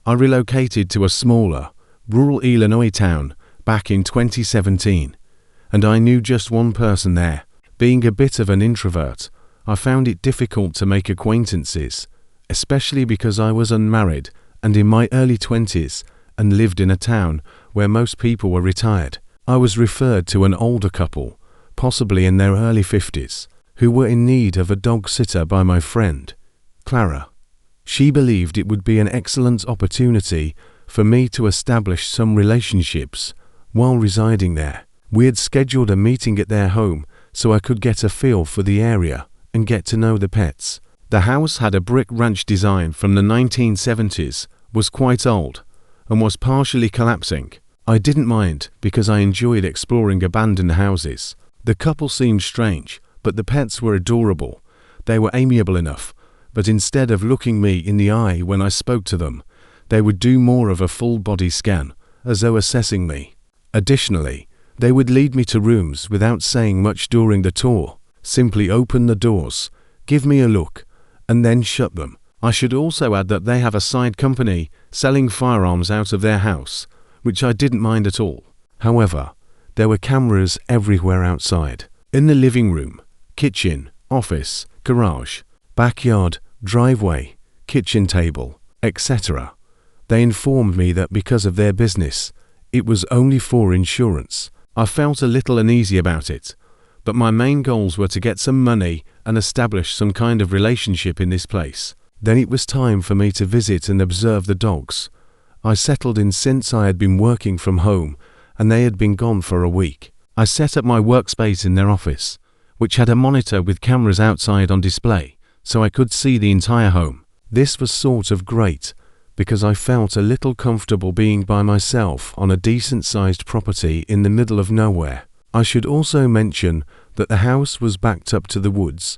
I relocated to a smaller, rural Illinois town back in 2017, and I knew just one person there. Being a bit of an introvert, I found it difficult to make acquaintances, especially because I was unmarried and in my early 20s and lived in a town where most people were retired. I was referred to an older couple, possibly in their early 50s, who were in need of a dog sitter by my friend, Clara. She believed it would be an excellent opportunity for me to establish some relationships while residing there. We had scheduled a meeting at their home so I could get a feel for the area and get to know the pets. The house had a brick ranch design from the 1970s, was quite old, and was partially collapsing. I didn't mind because I enjoyed exploring abandoned houses. The couple seemed strange, but the pets were adorable. They were amiable enough, but instead of looking me in the eye when I spoke to them, they would do more of a full body scan, as though assessing me. Additionally, they would lead me to rooms without saying much during the tour, simply open the doors, give me a look, and then shut them. I should also add that they have a side company selling firearms out of their house, which I didn't mind at all. However, there were cameras everywhere outside, in the living room, kitchen, office, garage, backyard, driveway, kitchen table, etc. They informed me that because of their business, it was only for insurance. I felt a little uneasy about it, but my main goals were to get some money and establish some kind of relationship in this place. Then it was time for me to visit and observe the dogs. I settled in since I had been working from home and they had been gone for a week. I set up my workspace in their office, which had a monitor with cameras outside on display, so I could see the entire home. This was sort of great, because I felt a little comfortable being by myself on a decent-sized property in the middle of nowhere. I should also mention that the house was backed up to the woods,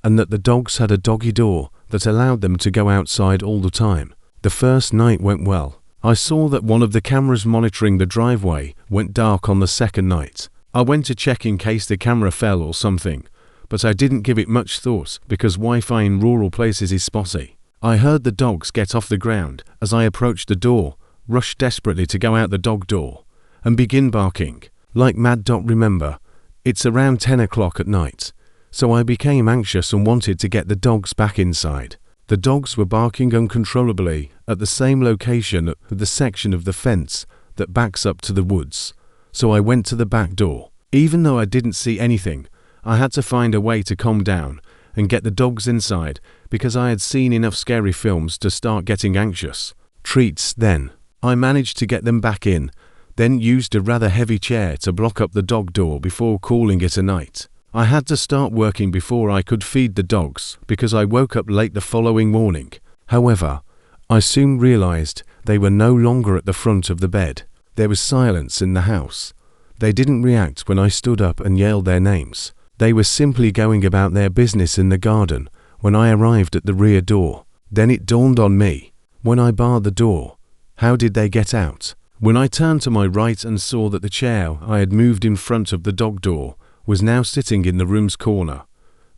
and that the dogs had a doggy door that allowed them to go outside all the time. The first night went well. I saw that one of the cameras monitoring the driveway went dark on the second night. I went to check in case the camera fell or something, but I didn't give it much thought because Wi-Fi in rural places is spotty. I heard the dogs get off the ground as I approached the door, rushed desperately to go out the dog door, and begin barking. Like mad. Remember, it's around 10 o'clock at night, so I became anxious and wanted to get the dogs back inside. The dogs were barking uncontrollably at the same location at the section of the fence that backs up to the woods, so I went to the back door. Even though I didn't see anything, I had to find a way to calm down and get the dogs inside because I had seen enough scary films to start getting anxious. Treats then. I managed to get them back in, then used a rather heavy chair to block up the dog door before calling it a night. I had to start working before I could feed the dogs because I woke up late the following morning. However, I soon realized they were no longer at the front of the bed. There was silence in the house. They didn't react when I stood up and yelled their names. They were simply going about their business in the garden when I arrived at the rear door. Then it dawned on me, when I barred the door, how did they get out? When I turned to my right and saw that the chair I had moved in front of the dog door was now sitting in the room's corner,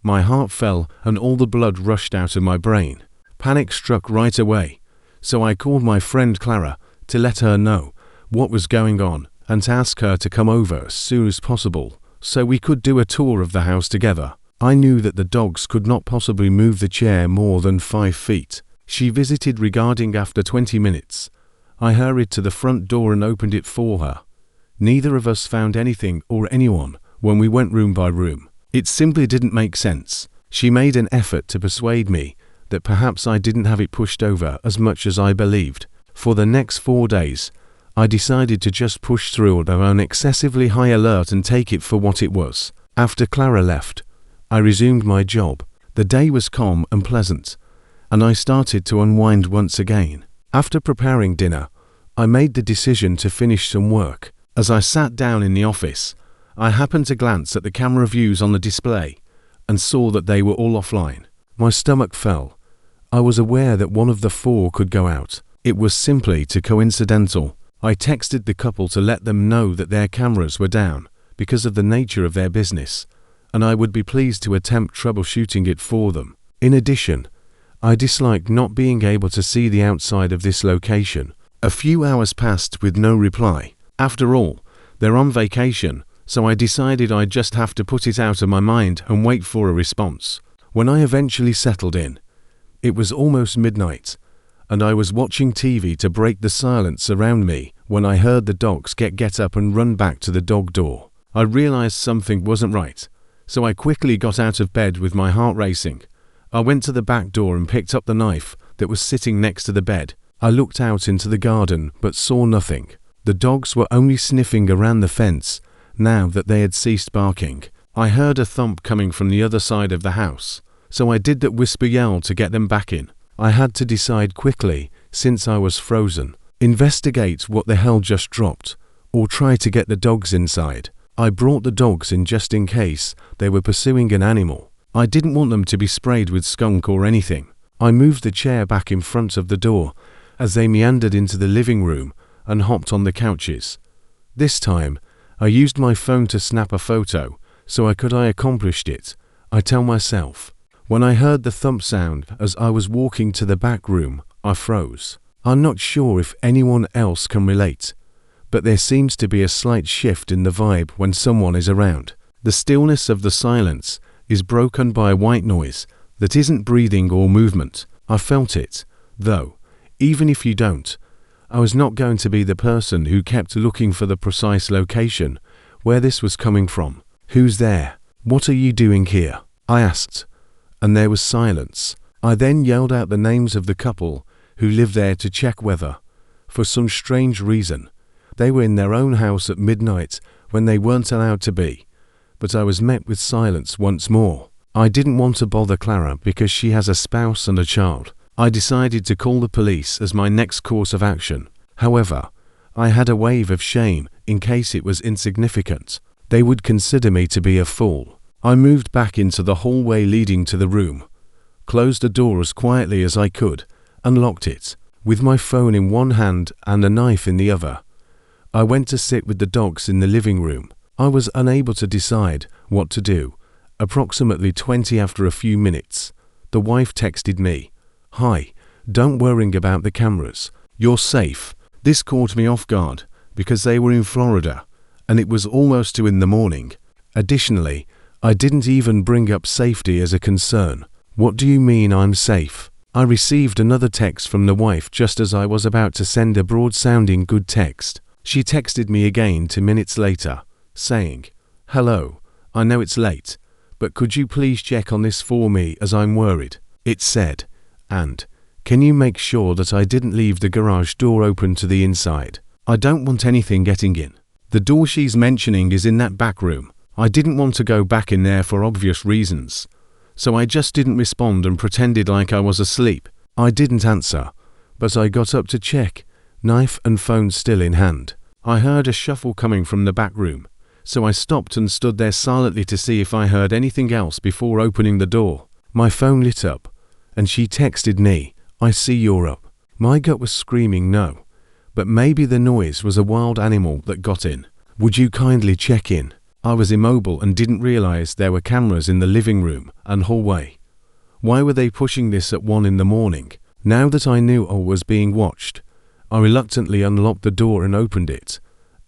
my heart fell and all the blood rushed out of my brain. Panic struck right away, so I called my friend Clara to let her know what was going on and to ask her to come over as soon as possible so we could do a tour of the house together. I knew that the dogs could not possibly move the chair more than 5 feet. She visited regarding after 20 minutes. I hurried to the front door and opened it for her. Neither of us found anything or anyone when we went room by room. It simply didn't make sense. She made an effort to persuade me that perhaps I didn't have it pushed over as much as I believed. For the next 4 days, I decided to just push through on excessively high alert and take it for what it was. After Clara left, I resumed my job. The day was calm and pleasant, and I started to unwind once again. After preparing dinner, I made the decision to finish some work. As I sat down in the office, I happened to glance at the camera views on the display and saw that they were all offline. My stomach fell. I was aware that one of the 4 could go out. It was simply too coincidental. I texted the couple to let them know that their cameras were down because of the nature of their business, and I would be pleased to attempt troubleshooting it for them. In addition, I disliked not being able to see the outside of this location. A few hours passed with no reply. After all, they're on vacation, so I decided I'd just have to put it out of my mind and wait for a response. When I eventually settled in, it was almost midnight, and I was watching TV to break the silence around me when I heard the dogs get up and run back to the dog door. I realized something wasn't right, so I quickly got out of bed with my heart racing. I went to the back door and picked up the knife that was sitting next to the bed. I looked out into the garden but saw nothing. The dogs were only sniffing around the fence now that they had ceased barking. I heard a thump coming from the other side of the house, so I did that whisper yell to get them back in. I had to decide quickly, since I was frozen, investigate what the hell just dropped, or try to get the dogs inside. I brought the dogs in just in case they were pursuing an animal. I didn't want them to be sprayed with skunk or anything. I moved the chair back in front of the door as they meandered into the living room and hopped on the couches. This time, I used my phone to snap a photo, so I accomplished it, I tell myself. When I heard the thump sound as I was walking to the back room, I froze. I'm not sure if anyone else can relate, but there seems to be a slight shift in the vibe when someone is around. The stillness of the silence is broken by a white noise that isn't breathing or movement. I felt it, though, even if you don't. I was not going to be the person who kept looking for the precise location where this was coming from. "Who's there? What are you doing here?" I asked, and there was silence. I then yelled out the names of the couple who lived there to check whether, for some strange reason, they were in their own house at midnight when they weren't allowed to be. But I was met with silence once more. I didn't want to bother Clara because she has a spouse and a child. I decided to call the police as my next course of action. However, I had a wave of shame in case it was insignificant. They would consider me to be a fool. I moved back into the hallway leading to the room, closed the door as quietly as I could, and locked it. With my phone in one hand and a knife in the other, I went to sit with the dogs in the living room. I was unable to decide what to do. Approximately 20 after a few minutes, the wife texted me, "Hi, don't worry about the cameras. You're safe." This caught me off guard because they were in Florida and it was almost 2 in the morning. Additionally, I didn't even bring up safety as a concern. "What do you mean I'm safe?" I received another text from the wife just as I was about to send a broad-sounding good text. She texted me again 2 minutes later, saying, "Hello, I know it's late, but could you please check on this for me as I'm worried?" It said, "And, can you make sure that I didn't leave the garage door open to the inside? I don't want anything getting in." The door she's mentioning is in that back room. I didn't want to go back in there for obvious reasons, so I just didn't respond and pretended like I was asleep. I didn't answer, but I got up to check, knife and phone still in hand. I heard a shuffle coming from the back room, so I stopped and stood there silently to see if I heard anything else before opening the door. My phone lit up, and she texted me, "I see you're up." My gut was screaming no, but maybe the noise was a wild animal that got in. "Would you kindly check in?" I was immobile and didn't realize there were cameras in the living room and hallway. Why were they pushing this at 1 in the morning? Now that I knew I was being watched, I reluctantly unlocked the door and opened it,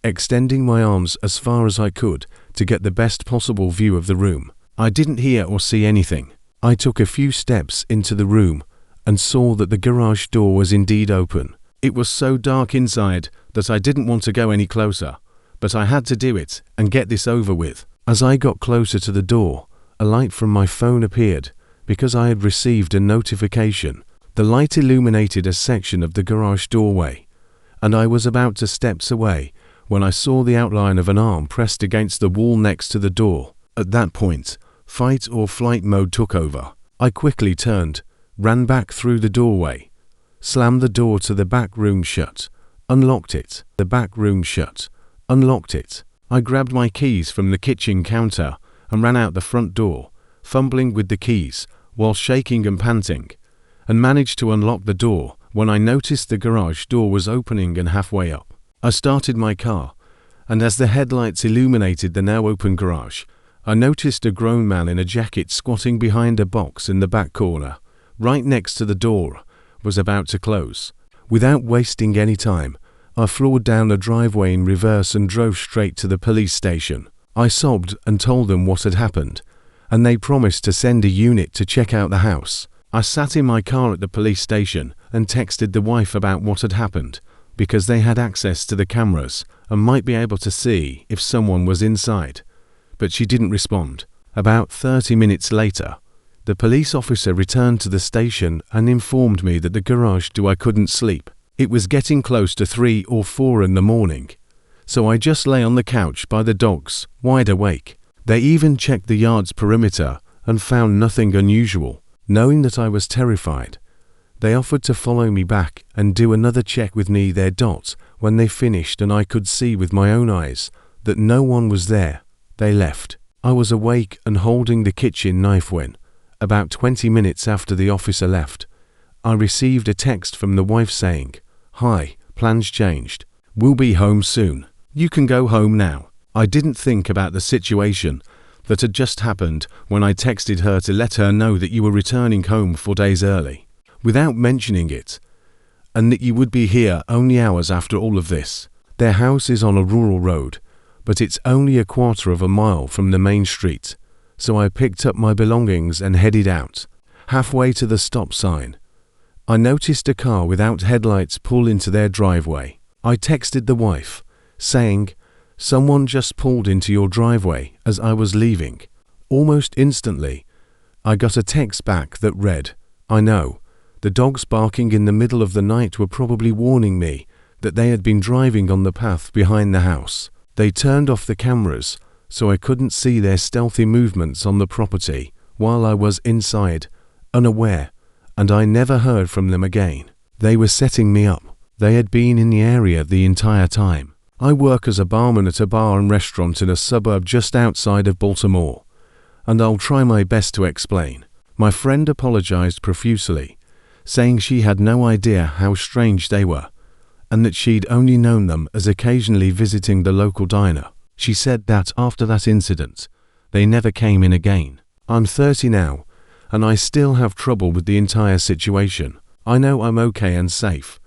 extending my arms as far as I could to get the best possible view of the room. I didn't hear or see anything. I took a few steps into the room and saw that the garage door was indeed open. It was so dark inside that I didn't want to go any closer, but I had to do it and get this over with. As I got closer to the door, a light from my phone appeared because I had received a notification. The light illuminated a section of the garage doorway, and I was about to step away when I saw the outline of an arm pressed against the wall next to the door. At that point, fight or flight mode took over. I quickly turned, ran back through the doorway, slammed the door to the back room shut, unlocked it. The back room shut, unlocked it. I grabbed my keys from the kitchen counter and ran out the front door, fumbling with the keys while shaking and panting, and managed to unlock the door when I noticed the garage door was opening and halfway up. I started my car, and as the headlights illuminated the now open garage, I noticed a grown man in a jacket squatting behind a box in the back corner, right next to the door, was about to close. Without wasting any time, I floored down the driveway in reverse and drove straight to the police station. I sobbed and told them what had happened, and they promised to send a unit to check out the house. I sat in my car at the police station and texted the wife about what had happened, because they had access to the cameras and might be able to see if someone was inside. But she didn't respond. About 30 minutes later, the police officer returned to the station and informed me that the garage door I couldn't sleep. It was getting close to 3 or 4 in the morning, so I just lay on the couch by the dogs, wide awake. They even checked the yard's perimeter and found nothing unusual. Knowing that I was terrified, they offered to follow me back and do another check with me their dot. When they finished and I could see with my own eyes that no one was there, they left. I was awake and holding the kitchen knife when, about 20 minutes after the officer left, I received a text from the wife saying, "Hi, plans changed. We'll be home soon. You can go home now." I didn't think about the situation that had just happened when I texted her to let her know that you were returning home 4 days early, without mentioning it, and that you would be here only hours after all of this. Their house is on a rural road, but it's only a quarter of a mile from the main street, so I picked up my belongings and headed out. Halfway to the stop sign, I noticed a car without headlights pull into their driveway. I texted the wife, saying, "Someone just pulled into your driveway," as I was leaving. Almost instantly, I got a text back that read, "I know, the dogs barking in the middle of the night were probably warning me that they had been driving on the path behind the house. They turned off the cameras, so I couldn't see their stealthy movements on the property while I was inside, unaware, and I never heard from them again. They were setting me up. They had been in the area the entire time." I work as a barman at a bar and restaurant in a suburb just outside of Baltimore, and I'll try my best to explain. My friend apologized profusely, saying she had no idea how strange they were, and that she'd only known them as occasionally visiting the local diner. She said that after that incident, they never came in again. I'm 30 now, and I still have trouble with the entire situation. I know I'm okay and safe,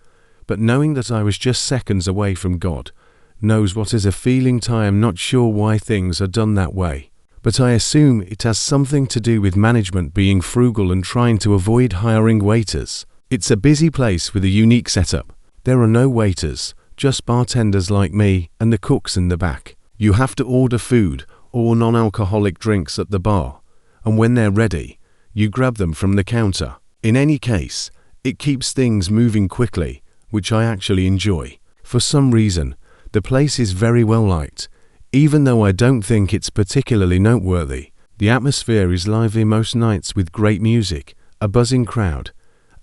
but knowing that I was just seconds away from God knows what is a feeling. I am not sure why things are done that way, but I assume it has something to do with management being frugal and trying to avoid hiring waiters. It's a busy place with a unique setup. There are no waiters, just bartenders like me and the cooks in the back. You have to order food or non-alcoholic drinks at the bar, and when they're ready, you grab them from the counter. In any case, it keeps things moving quickly, which I actually enjoy. For some reason, the place is very well liked, even though I don't think it's particularly noteworthy. The atmosphere is lively most nights with great music, a buzzing crowd,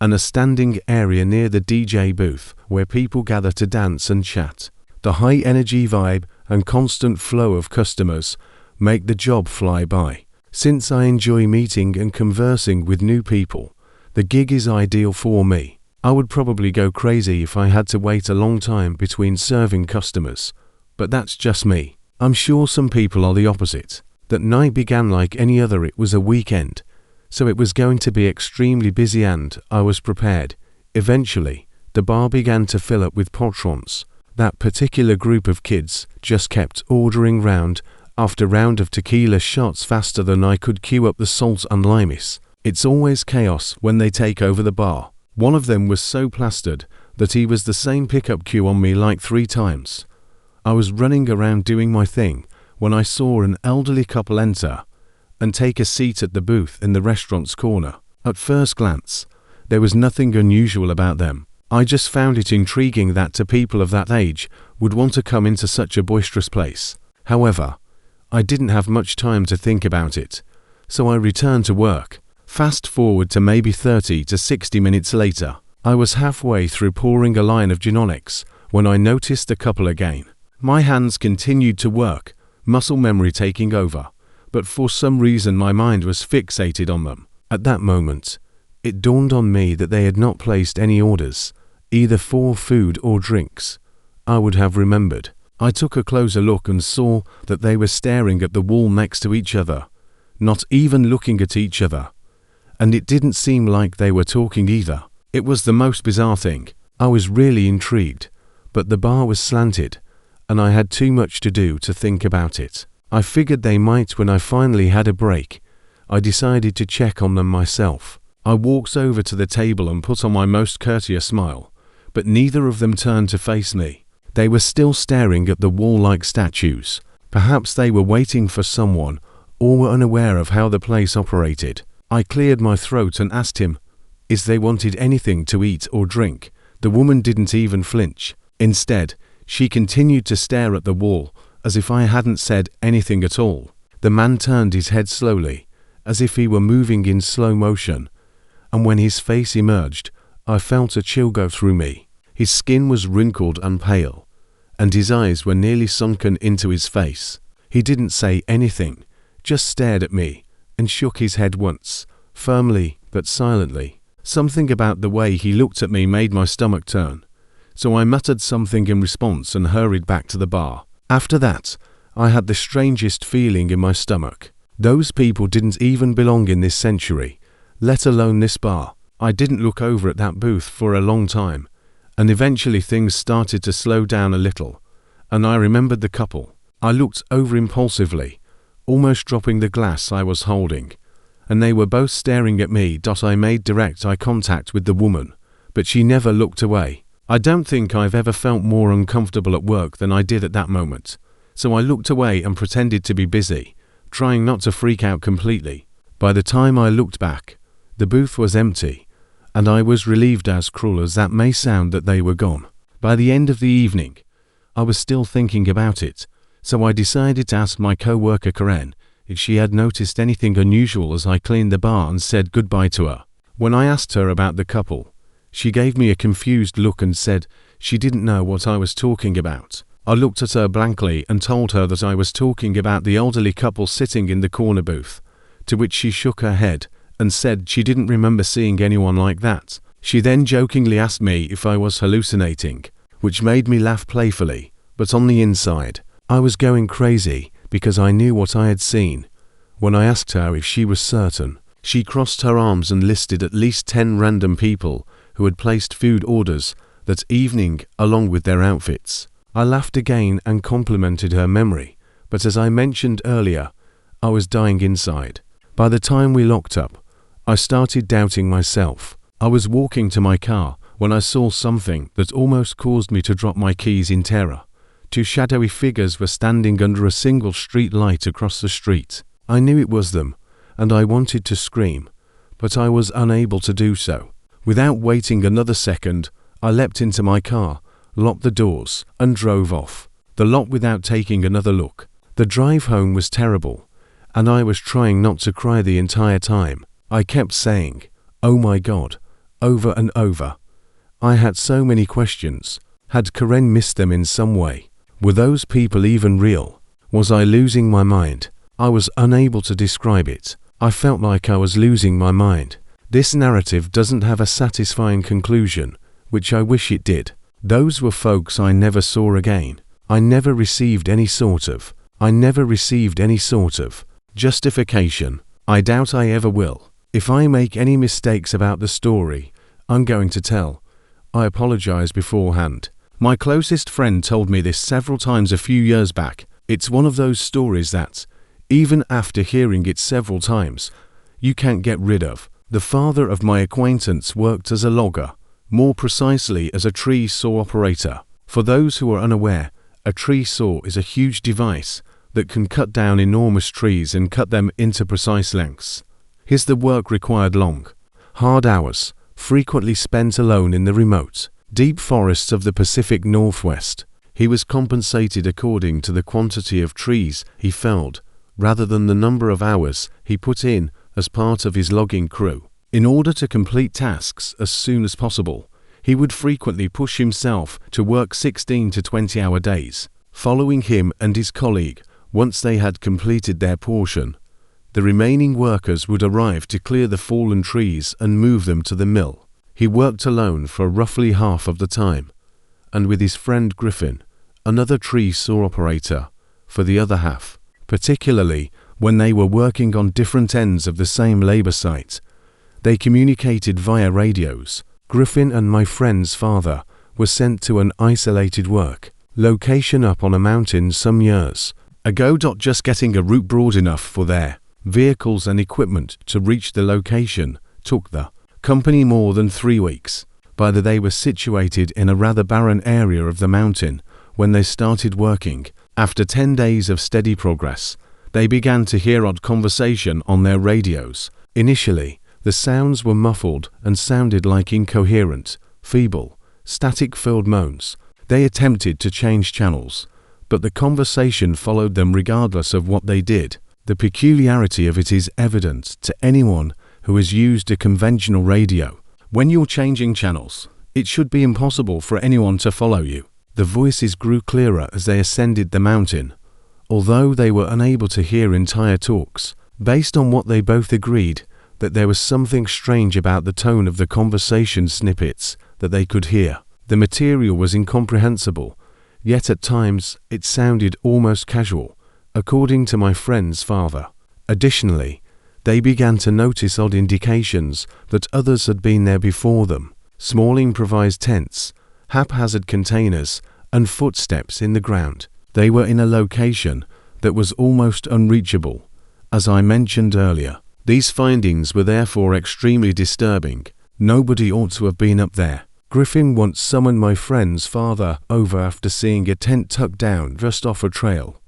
and a standing area near the DJ booth where people gather to dance and chat. The high energy vibe and constant flow of customers make the job fly by. Since I enjoy meeting and conversing with new people, the gig is ideal for me. I would probably go crazy if I had to wait a long time between serving customers, but that's just me. I'm sure some people are the opposite. That night began like any other. It was a weekend, so it was going to be extremely busy and I was prepared. Eventually, the bar began to fill up with patrons. That particular group of kids just kept ordering round after round of tequila shots faster than I could queue up the salt and limeys. It's always chaos when they take over the bar. One of them was so plastered that he was the same pickup queue on me like 3 times. I was running around doing my thing when I saw an elderly couple enter and take a seat at the booth in the restaurant's corner. At first glance, there was nothing unusual about them. I just found it intriguing that two people of that age would want to come into such a boisterous place. However, I didn't have much time to think about it, so I returned to work. Fast forward to maybe 30 to 60 minutes later, I was halfway through pouring a line of gin tonics when I noticed the couple again. My hands continued to work, muscle memory taking over, but for some reason my mind was fixated on them. At that moment, it dawned on me that they had not placed any orders, either for food or drinks. I would have remembered. I took a closer look and saw that they were staring at the wall next to each other, not even looking at each other, and it didn't seem like they were talking either. It was the most bizarre thing. I was really intrigued, but the bar was slanted, and I had too much to do to think about it. I figured they might when I finally had a break. I decided to check on them myself. I walked over to the table and put on my most courteous smile, but neither of them turned to face me. They were still staring at the wall like statues. Perhaps they were waiting for someone or were unaware of how the place operated. I cleared my throat and asked him if they wanted anything to eat or drink. The woman didn't even flinch. Instead, she continued to stare at the wall as if I hadn't said anything at all. The man turned his head slowly, as if he were moving in slow motion, and when his face emerged, I felt a chill go through me. His skin was wrinkled and pale, and his eyes were nearly sunken into his face. He didn't say anything, just stared at me and shook his head once, firmly but silently. Something about the way he looked at me made my stomach turn, so I muttered something in response and hurried back to the bar. After that, I had the strangest feeling in my stomach. Those people didn't even belong in this century, let alone this bar. I didn't look over at that booth for a long time, and eventually things started to slow down a little, and I remembered the couple. I looked over impulsively, almost dropping the glass I was holding, and they were both staring at me. I made direct eye contact with the woman, but she never looked away. I don't think I've ever felt more uncomfortable at work than I did at that moment, so I looked away and pretended to be busy, trying not to freak out completely. By the time I looked back, the booth was empty, and I was relieved, as cruel as that may sound, that they were gone. By the end of the evening, I was still thinking about it, so I decided to ask my co-worker Karen if she had noticed anything unusual as I cleaned the bar and said goodbye to her. When I asked her about the couple, she gave me a confused look and said she didn't know what I was talking about. I looked at her blankly and told her that I was talking about the elderly couple sitting in the corner booth, to which she shook her head and said she didn't remember seeing anyone like that. She then jokingly asked me if I was hallucinating, which made me laugh playfully, but on the inside, I was going crazy because I knew what I had seen. When I asked her if she was certain, she crossed her arms and listed at least 10 random people who had placed food orders that evening along with their outfits. I laughed again and complimented her memory, but as I mentioned earlier, I was dying inside. By the time we locked up, I started doubting myself. I was walking to my car when I saw something that almost caused me to drop my keys in terror. 2 shadowy figures were standing under a single street light across the street. I knew it was them, and I wanted to scream, but I was unable to do so. Without waiting another second, I leapt into my car, locked the doors, and drove off the lot without taking another look. The drive home was terrible, and I was trying not to cry the entire time. I kept saying, "Oh my God," over and over. I had so many questions. Had Karen missed them in some way? Were those people even real? Was I losing my mind? I was unable to describe it. I felt like I was losing my mind. This narrative doesn't have a satisfying conclusion, which I wish it did. Those were folks I never saw again. I never received any sort of justification. I doubt I ever will. If I make any mistakes about the story I'm going to tell, I apologize beforehand. My closest friend told me this several times a few years back. It's one of those stories that, even after hearing it several times, you can't get rid of. The father of my acquaintance worked as a logger, more precisely as a tree saw operator. For those who are unaware, a tree saw is a huge device that can cut down enormous trees and cut them into precise lengths. His work required long, hard hours, frequently spent alone in the remote, deep forests of the Pacific Northwest. He was compensated according to the quantity of trees he felled, rather than the number of hours he put in as part of his logging crew. In order to complete tasks as soon as possible, he would frequently push himself to work 16 to 20-hour days. Following him and his colleague, once they had completed their portion, the remaining workers would arrive to clear the fallen trees and move them to the mill. He worked alone for roughly half of the time, and with his friend Griffin, another tree saw operator, for the other half, particularly when they were working on different ends of the same labor site. They communicated via radios. Griffin and my friend's father were sent to an isolated work location up on a mountain some years ago. Just getting a route broad enough for their vehicles and equipment to reach the location took the company more than 3 weeks. By the they were situated in a rather barren area of the mountain when they started working. After 10 days of steady progress, they began to hear odd conversation on their radios. Initially, the sounds were muffled and sounded like incoherent, feeble, static-filled moans. They attempted to change channels, but the conversation followed them regardless of what they did. The peculiarity of it is evident to anyone who has used a conventional radio. When you're changing channels, it should be impossible for anyone to follow you. The voices grew clearer as they ascended the mountain, although they were unable to hear entire talks. Based on what they both agreed, that there was something strange about the tone of the conversation snippets that they could hear. The material was incomprehensible, yet at times it sounded almost casual, according to my friend's father. Additionally, they began to notice odd indications that others had been there before them. Small improvised tents, haphazard containers, and footsteps in the ground. They were in a location that was almost unreachable, as I mentioned earlier. These findings were therefore extremely disturbing. Nobody ought to have been up there. Griffin once summoned my friend's father over after seeing a tent tucked down just off a trail.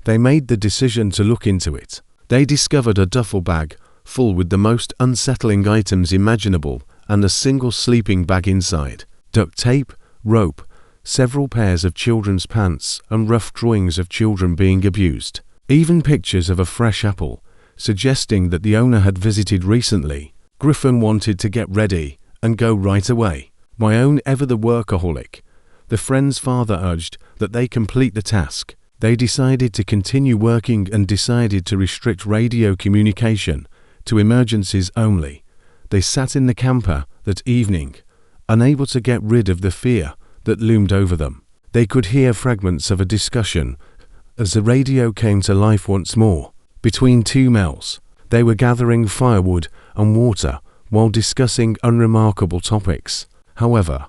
They made the decision to look into it. They discovered a duffel bag full with the most unsettling items imaginable and a single sleeping bag inside. Duct tape, rope, several pairs of children's pants, and rough drawings of children being abused. Even pictures of a fresh apple, suggesting that the owner had visited recently. Griffin wanted to get ready and go right away. My own ever the workaholic, the friend's father urged that they complete the task. They decided to continue working and decided to restrict radio communication to emergencies only. They sat in the camper that evening, unable to get rid of the fear that loomed over them. They could hear fragments of a discussion as the radio came to life once more. Between two males, they were gathering firewood and water while discussing unremarkable topics. However,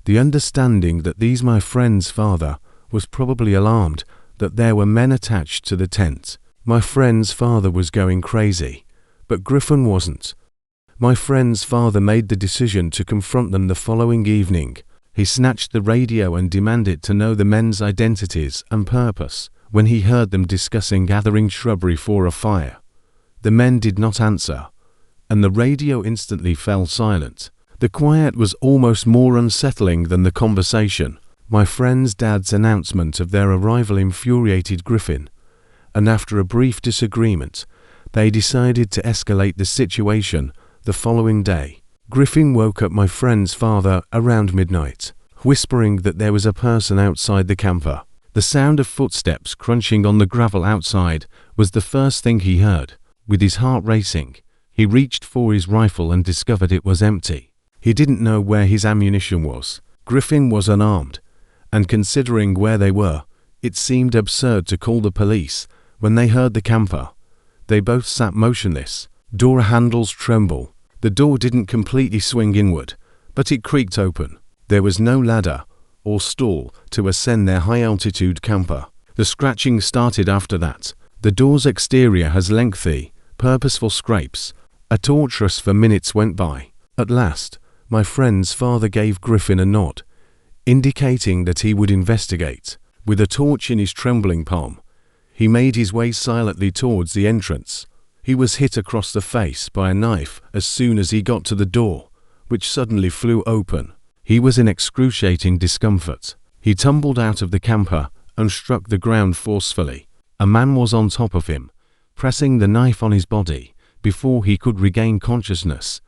the understanding that these my friend's father was probably alarmed that there were men attached to the tent. My friend's father was going crazy, but Griffin wasn't. My friend's father made the decision to confront them the following evening. He snatched the radio and demanded to know the men's identities and purpose when he heard them discussing gathering shrubbery for a fire. The men did not answer, and the radio instantly fell silent. The quiet was almost more unsettling than the conversation. My friend's dad's announcement of their arrival infuriated Griffin, and after a brief disagreement, they decided to escalate the situation the following day. Griffin woke up my friend's father around midnight, whispering that there was a person outside the camper. The sound of footsteps crunching on the gravel outside was the first thing he heard. With his heart racing, he reached for his rifle and discovered it was empty. He didn't know where his ammunition was. Griffin was unarmed, and considering where they were, it seemed absurd to call the police when they heard the camper. They both sat motionless. Door handles tremble. The door didn't completely swing inward, but it creaked open. There was no ladder or stall to ascend their high-altitude camper. The scratching started after that. The door's exterior has lengthy, purposeful scrapes. A torturous for minutes went by. At last, my friend's father gave Griffin a nod, indicating that he would investigate. With a torch in his trembling palm, he made his way silently towards the entrance. He was hit across the face by a knife as soon as he got to the door, which suddenly flew open. He was in excruciating discomfort. He tumbled out of the camper and struck the ground forcefully. A man was on top of him, pressing the knife on his body. Before he could regain consciousness,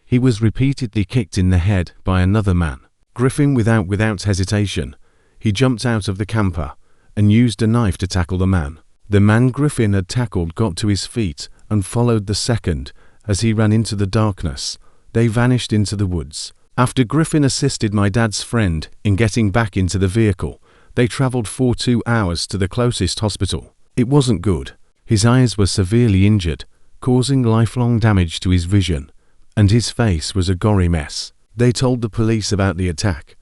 he was repeatedly kicked in the head by another man. Griffin, without hesitation, he jumped out of the camper and used a knife to tackle the man. The man Griffin had tackled got to his feet and followed the second as he ran into the darkness. They vanished into the woods. After Griffin assisted my dad's friend in getting back into the vehicle, they traveled for 2 hours to the closest hospital. It wasn't good. His eyes were severely injured, causing lifelong damage to his vision. and his face was a gory mess. They told the police about the attack,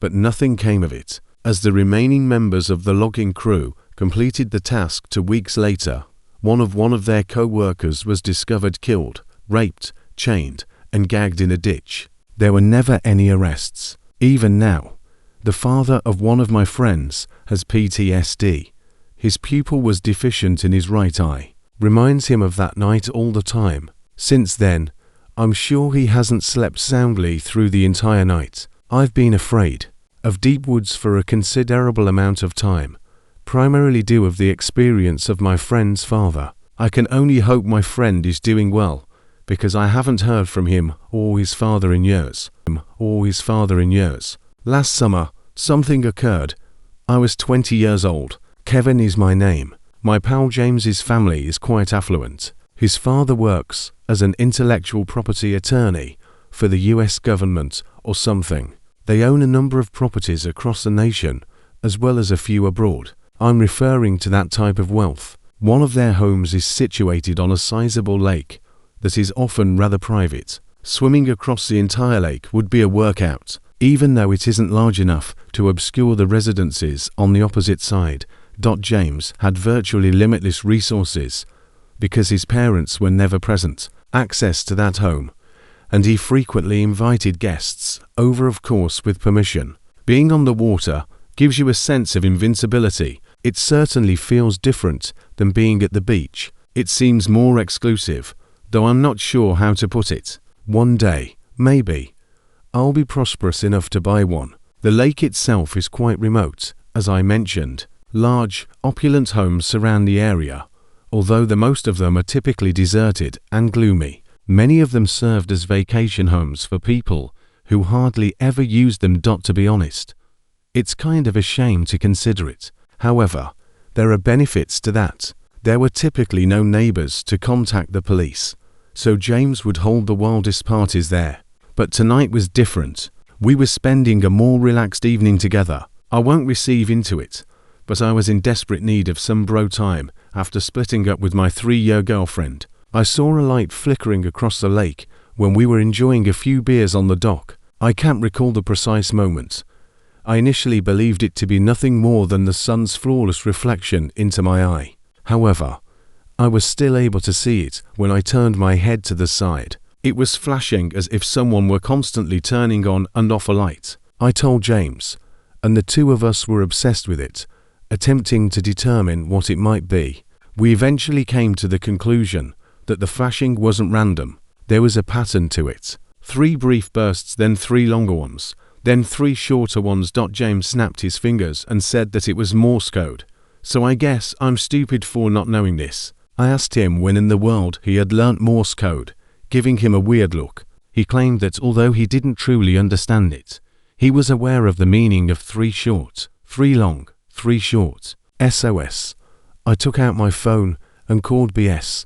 but nothing came of it. As the remaining members of the logging crew completed the task 2 weeks later, one of their co-workers was discovered killed, raped, chained, and gagged in a ditch. There were never any arrests. Even now, the father of one of my friends has PTSD. His pupil was deficient in his right eye. Reminds him of that night all the time. Since then, I'm sure he hasn't slept soundly through the entire night. I've been afraid of deep woods for a considerable amount of time, primarily due of the experience of my friend's father. I can only hope my friend is doing well, because I haven't heard from him or his father in years. Last summer, something occurred. I was 20 years old. Kevin is my name. My pal James's family is quite affluent. His father works as an intellectual property attorney for the US government or something. They own a number of properties across the nation, as well as a few abroad. I'm referring to that type of wealth. One of their homes is situated on a sizable lake that is often rather private. Swimming across the entire lake would be a workout, even though it isn't large enough to obscure the residences on the opposite side. James had virtually limitless resources because his parents were never present, access to that home, and he frequently invited guests over, of course with permission. Being on the water gives you a sense of invincibility. It certainly feels different than being at the beach. It seems more exclusive, though I'm not sure how to put it. One day, maybe, I'll be prosperous enough to buy one. The lake itself is quite remote, as I mentioned. Large, opulent homes surround the area, although the most of them are typically deserted and gloomy. Many of them served as vacation homes for people who hardly ever used them. To be honest, it's kind of a shame to consider it. However, there are benefits to that. There were typically no neighbors to contact the police, so James would hold the wildest parties there. But tonight was different. We were spending a more relaxed evening together. I won't receive into it, but I was in desperate need of some bro time after splitting up with my 3-year girlfriend. I saw a light flickering across the lake when we were enjoying a few beers on the dock. I can't recall the precise moment. I initially believed it to be nothing more than the sun's flawless reflection into my eye. However, I was still able to see it when I turned my head to the side. It was flashing as if someone were constantly turning on and off a light. I told James, and the two of us were obsessed with it, attempting to determine what it might be. We eventually came to the conclusion that the flashing wasn't random. There was a pattern to it. 3 brief bursts, then 3 longer ones, then 3 shorter ones. James snapped his fingers and said that it was Morse code. So I guess I'm stupid for not knowing this. I asked him when in the world he had learnt Morse code, giving him a weird look. He claimed that although he didn't truly understand it, he was aware of the meaning of 3 short, 3 long, 3 short. SOS. I took out my phone and called BS,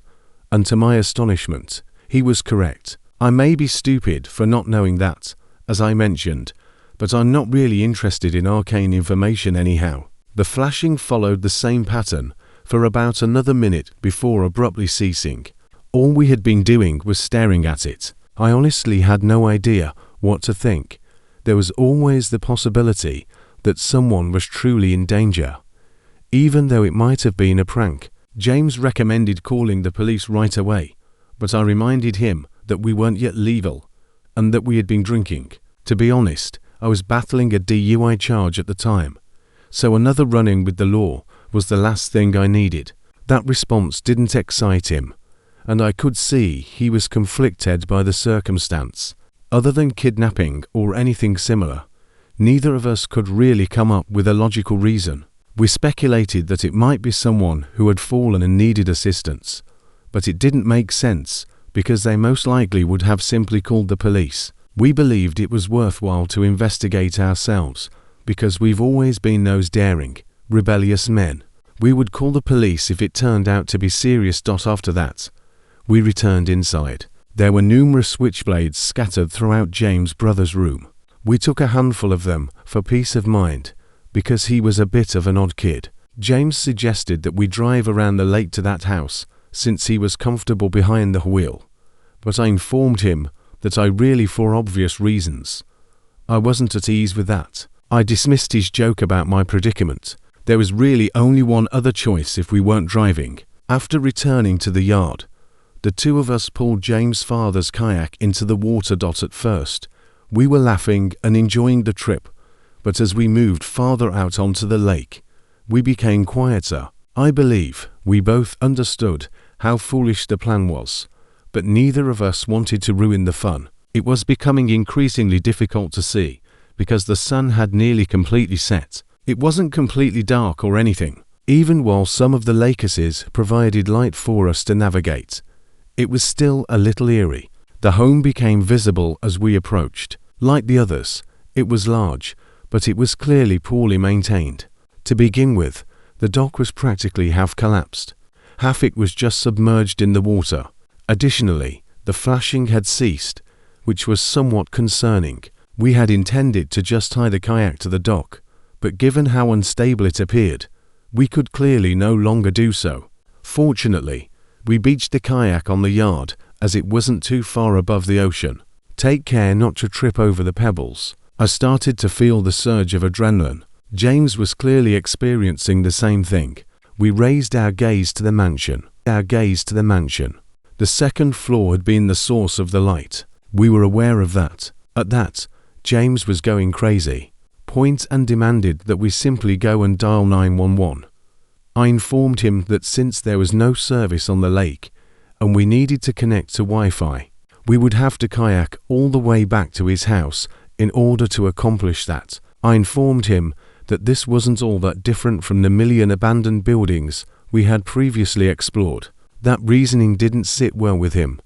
and to my astonishment, he was correct. I may be stupid for not knowing that, as I mentioned, but I'm not really interested in arcane information anyhow. The flashing followed the same pattern for about another minute before abruptly ceasing. All we had been doing was staring at it. I honestly had no idea what to think. There was always the possibility that someone was truly in danger, even though it might have been a prank. James recommended calling the police right away, but I reminded him that we weren't yet legal and that we had been drinking. To be honest, I was battling a DUI charge at the time, so another run-in with the law was the last thing I needed. That response didn't excite him, and I could see he was conflicted by the circumstance. Other than kidnapping or anything similar, neither of us could really come up with a logical reason. We speculated that it might be someone who had fallen and needed assistance, but it didn't make sense because they most likely would have simply called the police. We believed it was worthwhile to investigate ourselves because we've always been those daring, rebellious men. We would call the police if it turned out to be serious. After that, we returned inside. There were numerous switchblades scattered throughout James' brother's room. We took a handful of them for peace of mind, because he was a bit of an odd kid. James suggested that we drive around the lake to that house, since he was comfortable behind the wheel, but I informed him that I really, for obvious reasons, I wasn't at ease with that. I dismissed his joke about my predicament. There was really only one other choice if we weren't driving. After returning to the yard, the two of us pulled James' father's kayak into the water. At first, we were laughing and enjoying the trip, but as we moved farther out onto the lake, we became quieter. I believe we both understood how foolish the plan was, but neither of us wanted to ruin the fun. It was becoming increasingly difficult to see because the sun had nearly completely set. It wasn't completely dark or anything, even while some of the lakuses provided light for us to navigate. It was still a little eerie. The home became visible as we approached. Like the others, it was large, but it was clearly poorly maintained. To begin with, the dock was practically half collapsed. Half it was just submerged in the water. Additionally, the flashing had ceased, which was somewhat concerning. We had intended to just tie the kayak to the dock, but given how unstable it appeared, we could clearly no longer do so. Fortunately, we beached the kayak on the yard as it wasn't too far above the ocean. Take care not to trip over the pebbles. I started to feel the surge of adrenaline. James was clearly experiencing the same thing. We raised our gaze to the mansion. The second floor had been the source of the light. We were aware of that. At that, James was going crazy. Point and demanded that we simply go and dial 911. I informed him that since there was no service on the lake and we needed to connect to Wi-Fi, we would have to kayak all the way back to his house in order to accomplish that. I informed him that this wasn't all that different from the million abandoned buildings we had previously explored. That reasoning didn't sit well with him,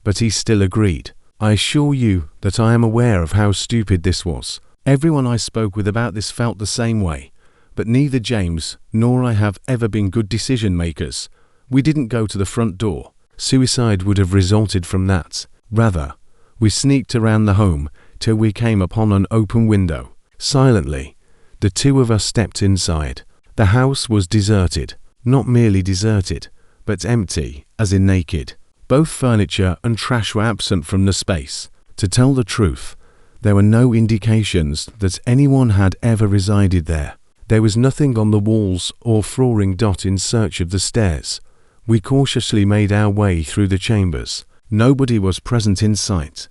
but he still agreed. I assure you that I am aware of how stupid this was. Everyone I spoke with about this felt the same way, but neither James nor I have ever been good decision makers. We didn't go to the front door. Suicide would have resulted from that. Rather, we sneaked around the home till we came upon an open window. Silently, the two of us stepped inside. The house was deserted. Not merely deserted, but empty, as in naked. Both furniture and trash were absent from the space. To tell the truth, there were no indications that anyone had ever resided there. There was nothing on the walls or flooring. In search of the stairs, we cautiously made our way through the chambers. Nobody was present in sight,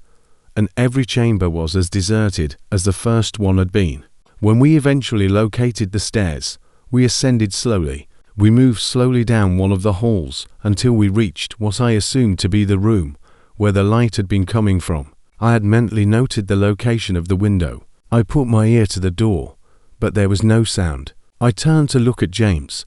and every chamber was as deserted as the first one had been. When we eventually located the stairs, we ascended slowly. We moved slowly down one of the halls until we reached what I assumed to be the room where the light had been coming from. I had mentally noted the location of the window. I put my ear to the door, but there was no sound. I turned to look at James.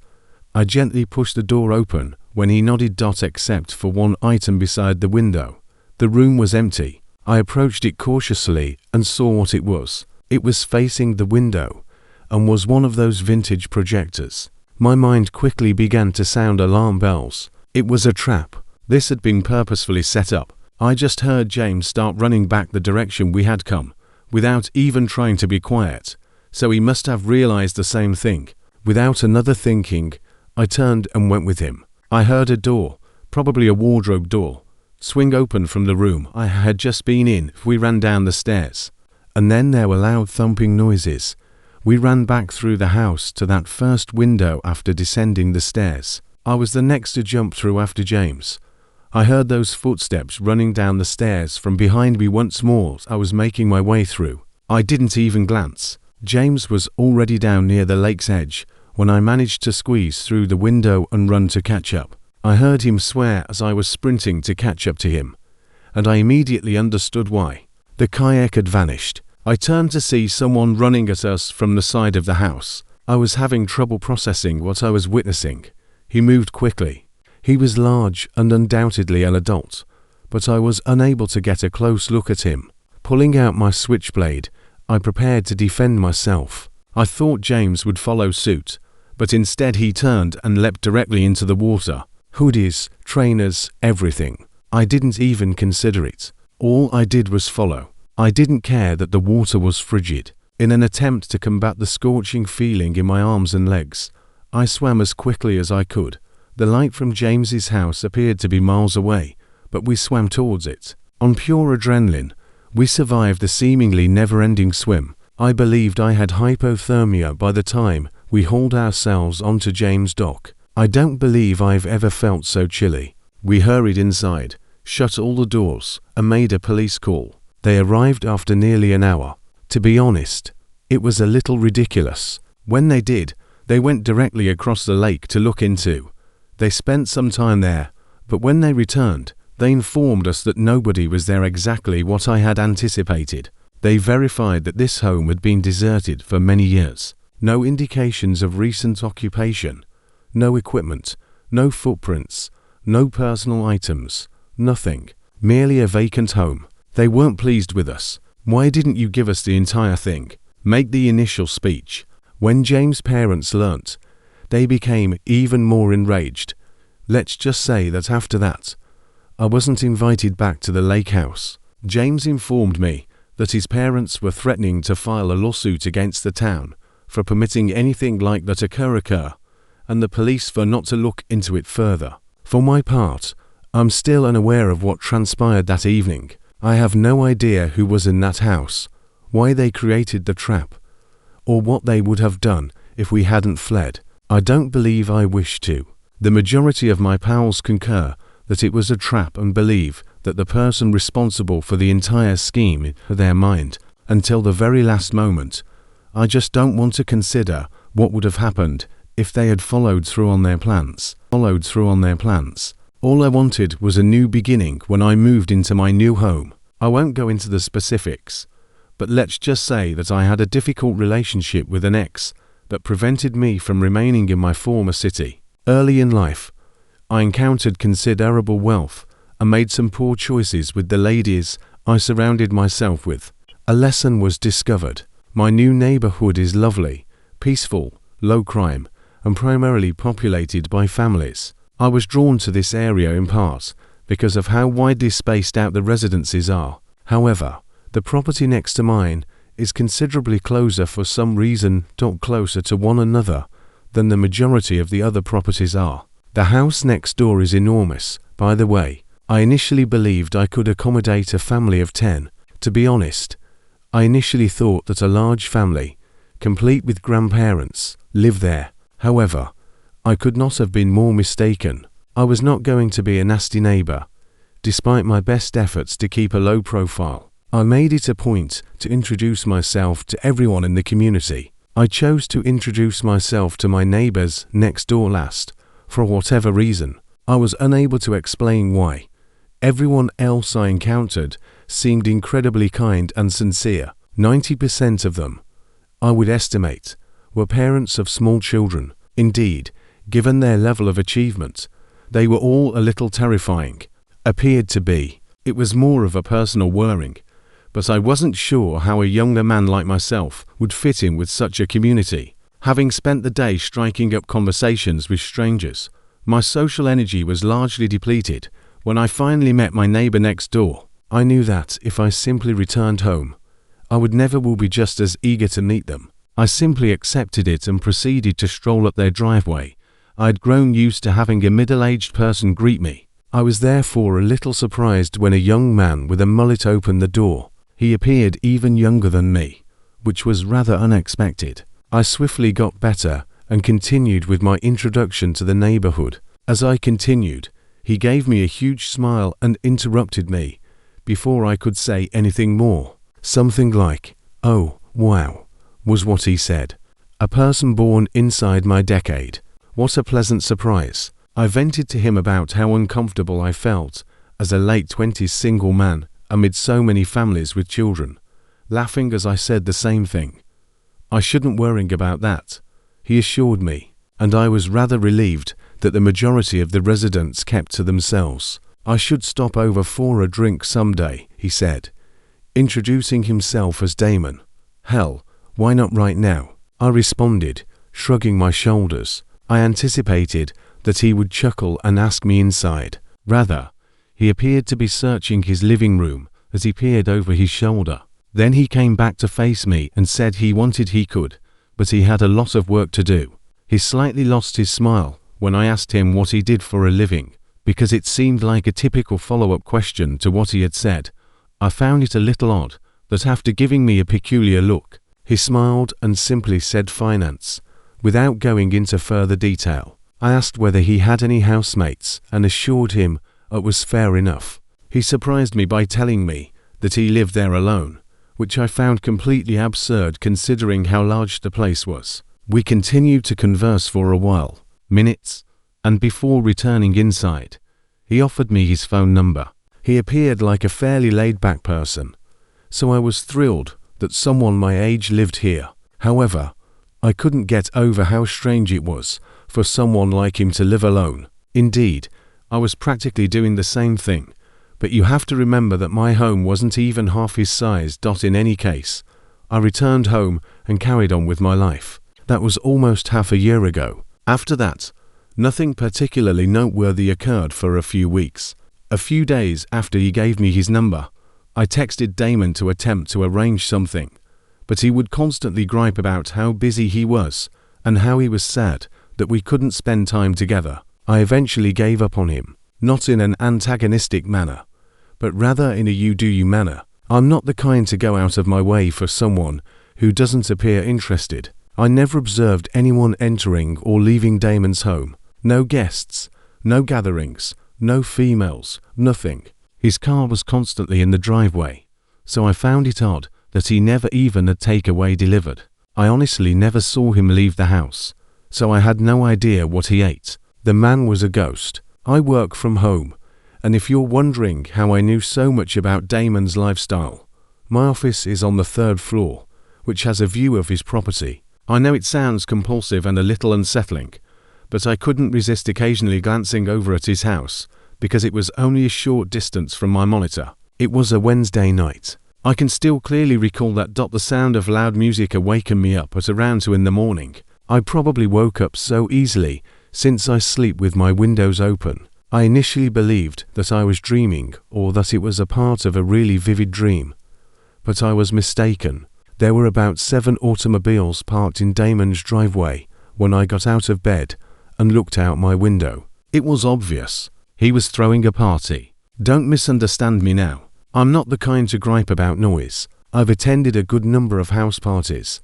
I gently pushed the door open when he nodded. Except for one item beside the window. The room was empty. I approached it cautiously and saw what it was. It was facing the window and was one of those vintage projectors. My mind quickly began to sound alarm bells. It was a trap. This had been purposefully set up. I just heard James start running back the direction we had come, without even trying to be quiet, so he must have realized the same thing. Without another thinking, I turned and went with him. I heard a door, probably a wardrobe door, swing open from the room I had just been in. We ran down the stairs, and then there were loud thumping noises. We ran back through the house to that first window after descending the stairs. I was the next to jump through after James. I heard those footsteps running down the stairs from behind me once more. I was making my way through. I didn't even glance. James was already down near the lake's edge when I managed to squeeze through the window and run to catch up. I heard him swear as I was sprinting to catch up to him, and I immediately understood why. The kayak had vanished. I turned to see someone running at us from the side of the house. I was having trouble processing what I was witnessing. He moved quickly. He was large and undoubtedly an adult, but I was unable to get a close look at him. Pulling out my switchblade, I prepared to defend myself. I thought James would follow suit, but instead he turned and leapt directly into the water. Hoodies, trainers, everything. I didn't even consider it. All I did was follow. I didn't care that the water was frigid. In an attempt to combat the scorching feeling in my arms and legs, I swam as quickly as I could. The light from James's house appeared to be miles away, but we swam towards it. On pure adrenaline, we survived the seemingly never-ending swim. I believed I had hypothermia by the time we hauled ourselves onto James Dock. I don't believe I've ever felt so chilly. We hurried inside, shut all the doors, and made a police call. They arrived after nearly an hour. To be honest, it was a little ridiculous. When they did, they went directly across the lake to look into. They spent some time there, but when they returned, they informed us that nobody was there, exactly what I had anticipated. They verified that this home had been deserted for many years. No indications of recent occupation, no equipment, no footprints, no personal items, nothing. Merely a vacant home. They weren't pleased with us. Why didn't you give us the entire thing? Make the initial speech. When James' parents learnt, they became even more enraged. Let's just say that after that, I wasn't invited back to the lake house. James informed me that his parents were threatening to file a lawsuit against the town for permitting anything like that occur, and the police for not to look into it further. For my part, I'm still unaware of what transpired that evening. I have no idea who was in that house, why they created the trap, or what they would have done if we hadn't fled. I don't believe I wish to. The majority of my pals concur that it was a trap and believe that the person responsible for the entire scheme in their mind until the very last moment. I just don't want to consider what would have happened if they had followed through on their plans. All I wanted was a new beginning when I moved into my new home. I won't go into the specifics, but let's just say that I had a difficult relationship with an ex that prevented me from remaining in my former city. Early in life, I encountered considerable wealth and made some poor choices with the ladies I surrounded myself with. A lesson was discovered. My new neighborhood is lovely, peaceful, low crime, and primarily populated by families. I was drawn to this area in part because of how widely spaced out the residences are. However, the property next to mine is considerably closer for some reason, closer to one another than the majority of the other properties are. The house next door is enormous, by the way. I initially believed I could accommodate a family of 10. To be honest, I initially thought that a large family, complete with grandparents, lived there. However, I could not have been more mistaken. I was not going to be a nasty neighbor, despite my best efforts to keep a low profile. I made it a point to introduce myself to everyone in the community. I chose to introduce myself to my neighbors next door last. For whatever reason, I was unable to explain why. Everyone else I encountered seemed incredibly kind and sincere. 90% of them, I would estimate, were parents of small children. Indeed, given their level of achievement, they were all a little terrifying. Appeared to be. It was more of a personal worrying, but I wasn't sure how a younger man like myself would fit in with such a community. Having spent the day striking up conversations with strangers, my social energy was largely depleted. When I finally met my neighbor next door, I knew that if I simply returned home, I would never will be just as eager to meet them. I simply accepted it and proceeded to stroll up their driveway. I had grown used to having a middle-aged person greet me. I was therefore a little surprised when a young man with a mullet opened the door. He appeared even younger than me, which was rather unexpected. I swiftly got better and continued with my introduction to the neighborhood. As I continued, he gave me a huge smile and interrupted me before I could say anything more. Something like, "Oh, wow," was what he said. A person born inside my decade. What a pleasant surprise. I vented to him about how uncomfortable I felt as a late-20s single man amid so many families with children, laughing as I said the same thing. I shouldn't worry about that, he assured me, and I was rather relieved that the majority of the residents kept to themselves. I should stop over for a drink someday, he said, introducing himself as Damon. Hell, why not right now? I responded, shrugging my shoulders. I anticipated that he would chuckle and ask me inside. Rather, he appeared to be searching his living room as he peered over his shoulder. Then he came back to face me and said he wanted he could, but he had a lot of work to do. He slightly lost his smile when I asked him what he did for a living, because it seemed like a typical follow-up question to what he had said. I found it a little odd that after giving me a peculiar look, he smiled and simply said finance, without going into further detail. I asked whether he had any housemates and assured him it was fair enough. He surprised me by telling me that he lived there alone, which I found completely absurd considering how large the place was. We continued to converse for a while, minutes, and before returning inside, he offered me his phone number. He appeared like a fairly laid-back person, so I was thrilled that someone my age lived here. However, I couldn't get over how strange it was for someone like him to live alone. Indeed, I was practically doing the same thing, but you have to remember that my home wasn't even half his size. In any case, I returned home and carried on with my life. That was almost half a year ago. After that, nothing particularly noteworthy occurred for a few weeks. A few days after he gave me his number, I texted Damon to attempt to arrange something, but he would constantly gripe about how busy he was and how he was sad that we couldn't spend time together. I eventually gave up on him, not in an antagonistic manner, but rather in a you-do-you manner. I'm not the kind to go out of my way for someone who doesn't appear interested. I never observed anyone entering or leaving Damon's home. No guests, no gatherings, no females, nothing. His car was constantly in the driveway, so I found it odd that he never even had takeaway delivered. I honestly never saw him leave the house, so I had no idea what he ate. The man was a ghost. I work from home, and if you're wondering how I knew so much about Damon's lifestyle, my office is on the 3rd floor, which has a view of his property. I know it sounds compulsive and a little unsettling, but I couldn't resist occasionally glancing over at his house because it was only a short distance from my monitor. It was a Wednesday night. I can still clearly recall that. The sound of loud music awakened me up at around 2 in the morning. I probably woke up so easily since I sleep with my windows open. I initially believed that I was dreaming or that it was a part of a really vivid dream, but I was mistaken. There were about 7 automobiles parked in Damon's driveway when I got out of bed and looked out my window. It was obvious. He was throwing a party. Don't misunderstand me now. I'm not the kind to gripe about noise. I've attended a good number of house parties,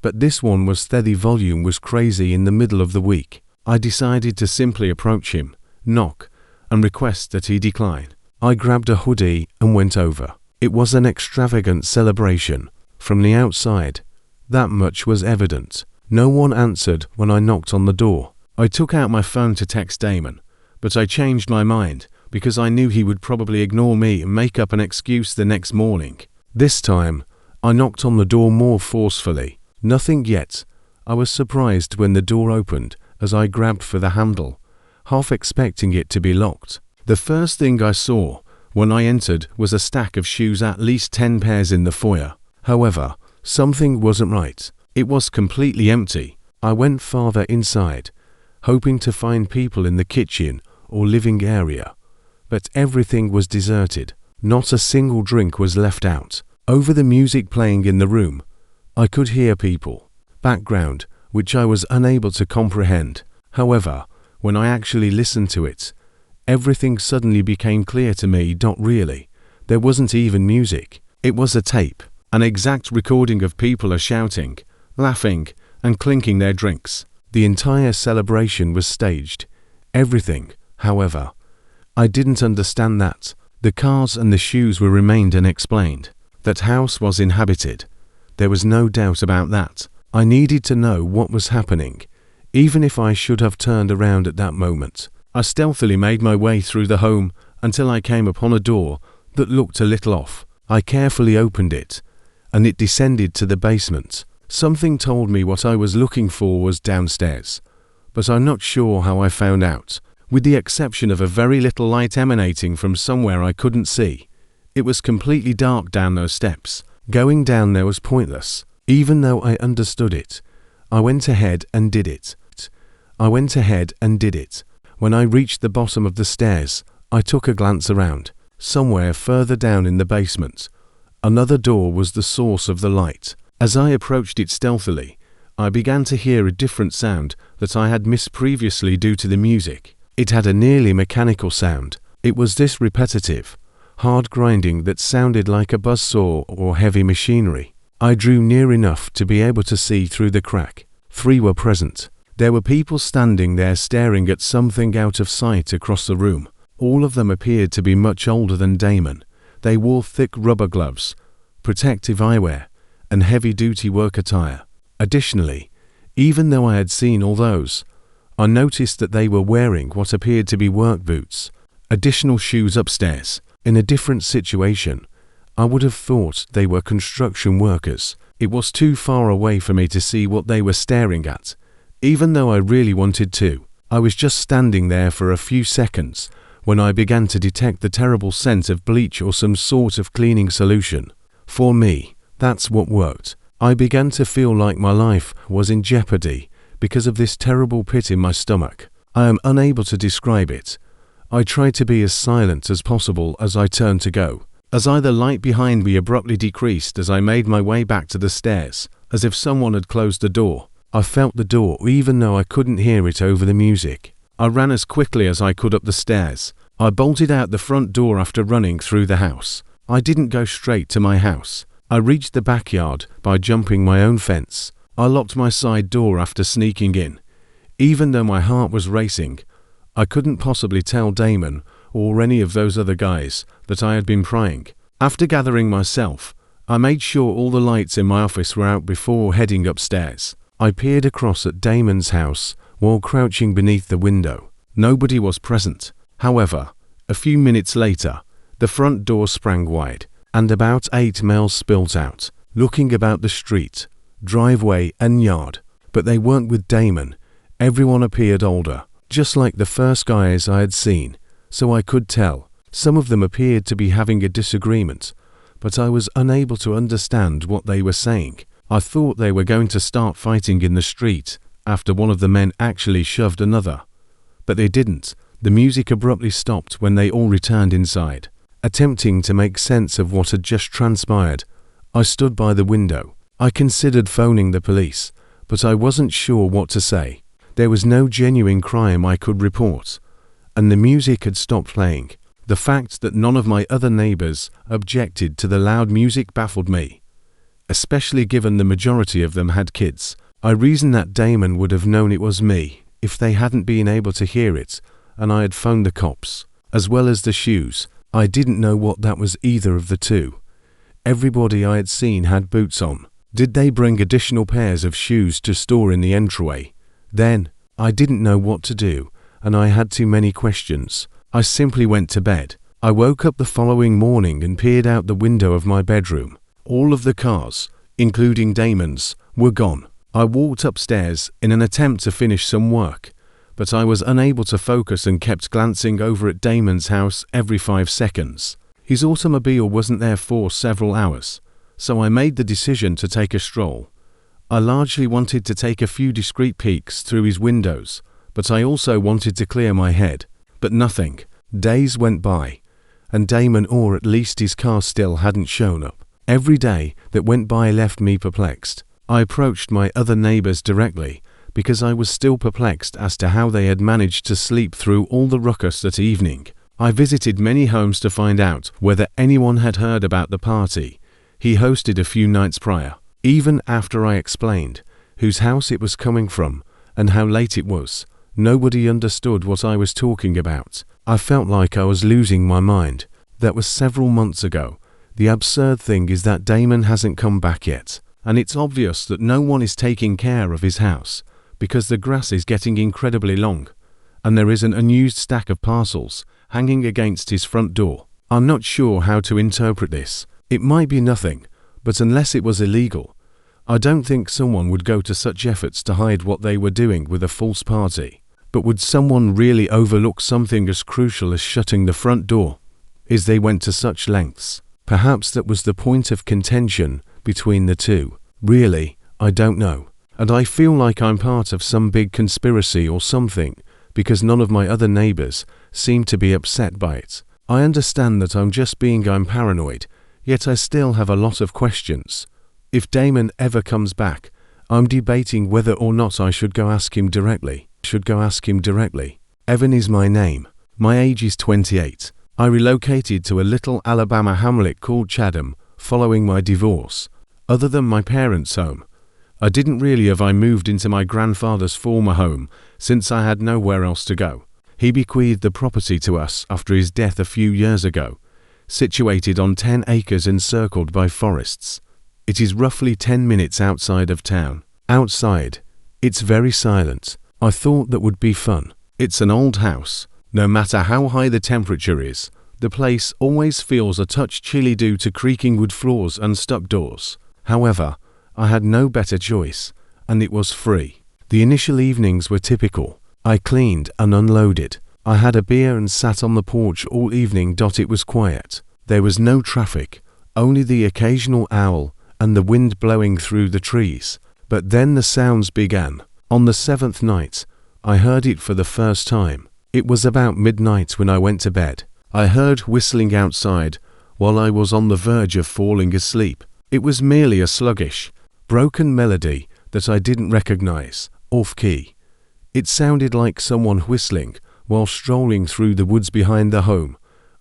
but this one was steady. Volume was crazy. In the middle of the week, I decided to simply approach him, knock, and request that he decline. I grabbed a hoodie and went over. It was an extravagant celebration. From the outside, that much was evident. No one answered when I knocked on the door. I took out my phone to text Damon, but I changed my mind because I knew he would probably ignore me and make up an excuse the next morning. This time, I knocked on the door more forcefully. Nothing yet. I was surprised when the door opened as I grabbed for the handle, half expecting it to be locked. The first thing I saw when I entered was a stack of shoes, at least 10 pairs in the foyer. However, something wasn't right. It was completely empty. I went farther inside, hoping to find people in the kitchen or living area, but everything was deserted. Not a single drink was left out. Over the music playing in the room, I could hear people background, which I was unable to comprehend. However, when I actually listened to it, everything suddenly became clear to me. Really, there wasn't even music. It was a tape, an exact recording of people are shouting, laughing, and clinking their drinks. The entire celebration was staged. Everything, however, I didn't understand that. The cars and the shoes were remained unexplained. That house was inhabited. There was no doubt about that. I needed to know what was happening, even if I should have turned around at that moment. I stealthily made my way through the home until I came upon a door that looked a little off. I carefully opened it, and it descended to the basement. Something told me what I was looking for was downstairs, but I'm not sure how I found out. With the exception of a very little light emanating from somewhere I couldn't see, it was completely dark down those steps. Going down there was pointless. Even though I understood it, I went ahead and did it. When I reached the bottom of the stairs, I took a glance around. Somewhere further down in the basement, another door was the source of the light. As I approached it stealthily, I began to hear a different sound that I had missed previously due to the music. It had a nearly mechanical sound. It was this repetitive, hard grinding that sounded like a buzzsaw or heavy machinery. I drew near enough to be able to see through the crack. 3 were present. There were people standing there staring at something out of sight across the room. All of them appeared to be much older than Damon. They wore thick rubber gloves, protective eyewear, and heavy-duty work attire. Additionally, even though I had seen all those, I noticed that they were wearing what appeared to be work boots. Additional shoes upstairs. In a different situation, I would have thought they were construction workers. It was too far away for me to see what they were staring at, even though I really wanted to. I was just standing there for a few seconds when I began to detect the terrible scent of bleach or some sort of cleaning solution. For me, that's what worked. I began to feel like my life was in jeopardy because of this terrible pit in my stomach. I am unable to describe it. I tried to be as silent as possible as I turned to go. As the light behind me abruptly decreased as I made my way back to the stairs, as if someone had closed the door. I felt the door even though I couldn't hear it over the music. I ran as quickly as I could up the stairs. I bolted out the front door after running through the house. I didn't go straight to my house. I reached the backyard by jumping my own fence. I locked my side door after sneaking in. Even though my heart was racing, I couldn't possibly tell Damon or any of those other guys that I had been prying. After gathering myself, I made sure all the lights in my office were out before heading upstairs. I peered across at Damon's house while crouching beneath the window. Nobody was present. However, a few minutes later, the front door sprang wide, and about 8 males spilled out, looking about the street, driveway and yard. But they weren't with Damon. Everyone appeared older, just like the first guys I had seen, so I could tell. Some of them appeared to be having a disagreement, but I was unable to understand what they were saying. I thought they were going to start fighting in the street after one of the men actually shoved another. But they didn't. The music abruptly stopped when they all returned inside. Attempting to make sense of what had just transpired, I stood by the window. I considered phoning the police, but I wasn't sure what to say. There was no genuine crime I could report, and the music had stopped playing. The fact that none of my other neighbors objected to the loud music baffled me, especially given the majority of them had kids. I reasoned that Damon would have known it was me if they hadn't been able to hear it, and I had phoned the cops. As well as the shoes, I didn't know what that was either of the two. Everybody I had seen had boots on. Did they bring additional pairs of shoes to store in the entryway? Then, I didn't know what to do, and I had too many questions. I simply went to bed. I woke up the following morning and peered out the window of my bedroom. All of the cars, including Damon's, were gone. I walked upstairs in an attempt to finish some work, but I was unable to focus and kept glancing over at Damon's house every 5 seconds. His automobile wasn't there for several hours, so I made the decision to take a stroll. I largely wanted to take a few discreet peeks through his windows, but I also wanted to clear my head. But nothing. Days went by, and Damon, or at least his car, still hadn't shown up. Every day that went by left me perplexed. I approached my other neighbors directly, because I was still perplexed as to how they had managed to sleep through all the ruckus that evening. I visited many homes to find out whether anyone had heard about the party he hosted a few nights prior. Even after I explained whose house it was coming from and how late it was, nobody understood what I was talking about. I felt like I was losing my mind. That was several months ago. The absurd thing is that Damon hasn't come back yet, and it's obvious that no one is taking care of his house because the grass is getting incredibly long, and there is an unused stack of parcels hanging against his front door. I'm not sure how to interpret this. It might be nothing, but unless it was illegal, I don't think someone would go to such efforts to hide what they were doing with a false party. But would someone really overlook something as crucial as shutting the front door? As they went to such lengths. Perhaps that was the point of contention between the two. Really, I don't know. And I feel like I'm part of some big conspiracy or something, because none of my other neighbors seem to be upset by it. I understand that I'm paranoid, yet I still have a lot of questions. If Damon ever comes back, I'm debating whether or not I should go ask him directly. Evan is my name. My age is 28. I relocated to a little Alabama hamlet called Chatham following my divorce. Other than my parents' home, I didn't really have I moved into my grandfather's former home since I had nowhere else to go. He bequeathed the property to us after his death a few years ago, situated on 10 acres encircled by forests. It is roughly 10 minutes outside of town. Outside, it's very silent. I thought that would be fun. It's an old house. No matter how high the temperature is, the place always feels a touch chilly due to creaking wood floors and stuck doors. However, I had no better choice, and it was free. The initial evenings were typical. I cleaned and unloaded. I had a beer and sat on the porch all evening. It was quiet. There was no traffic, only the occasional owl and the wind blowing through the trees. But then the sounds began. On the 7th night, I heard it for the first time. It was about midnight when I went to bed. I heard whistling outside while I was on the verge of falling asleep. It was merely a sluggish, broken melody that I didn't recognize, off-key. It sounded like someone whistling while strolling through the woods behind the home.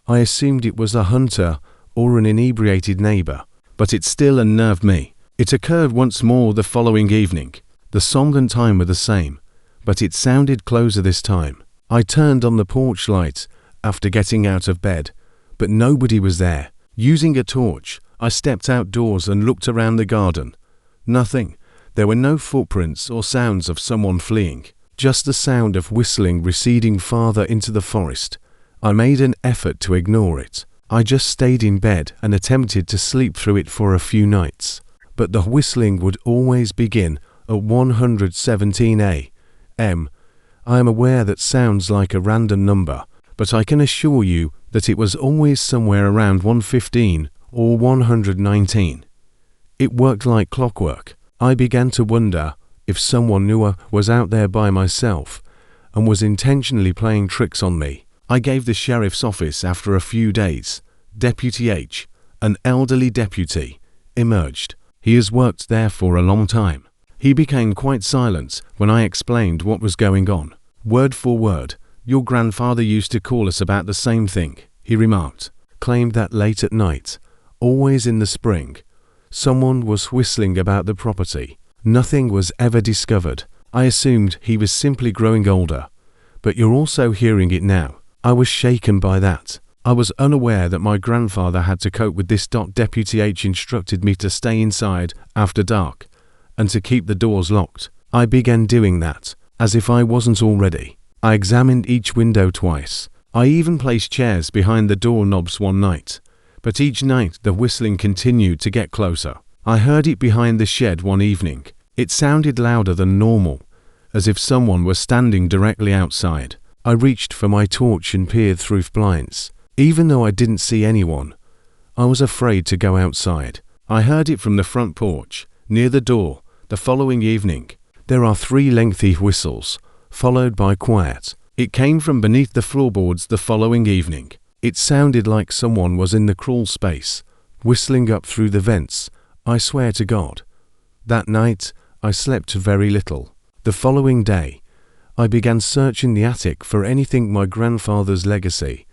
I assumed it was a hunter or an inebriated neighbor, but it still unnerved me. It occurred once more the following evening. The song and time were the same, but it sounded closer this time. I turned on the porch light after getting out of bed, but nobody was there. Using a torch, I stepped outdoors and looked around the garden. Nothing. There were no footprints or sounds of someone fleeing, just the sound of whistling receding farther into the forest. I made an effort to ignore it. I just stayed in bed and attempted to sleep through it for a few nights. But the whistling would always begin at 117 a.m. I am aware that sounds like a random number, but I can assure you that it was always somewhere around 115 or 119. It worked like clockwork. I began to wonder if someone knew I was out there by myself and was intentionally playing tricks on me. I gave the sheriff's office after a few days. Deputy H, an elderly deputy, emerged. He has worked there for a long time. He became quite silent when I explained what was going on. Word for word, "Your grandfather used to call us about the same thing," he remarked. Claimed that late at night, always in the spring, someone was whistling about the property. Nothing was ever discovered. I assumed he was simply growing older. But you're also hearing it now. I was shaken by that. I was unaware that my grandfather had to cope with this. Deputy H instructed me to stay inside after dark and to keep the doors locked. I began doing that, as if I wasn't already. I examined each window twice. I even placed chairs behind the doorknobs one night. But each night the whistling continued to get closer. I heard it behind the shed one evening. It sounded louder than normal, as if someone were standing directly outside. I reached for my torch and peered through blinds. Even though I didn't see anyone, I was afraid to go outside. I heard it from the front porch, near the door, the following evening. There are 3 lengthy whistles, followed by quiet. It came from beneath the floorboards the following evening. It sounded like someone was in the crawl space, whistling up through the vents. I swear to God. That night, I slept very little. The following day, I began searching the attic for anything my grandfather's legacy.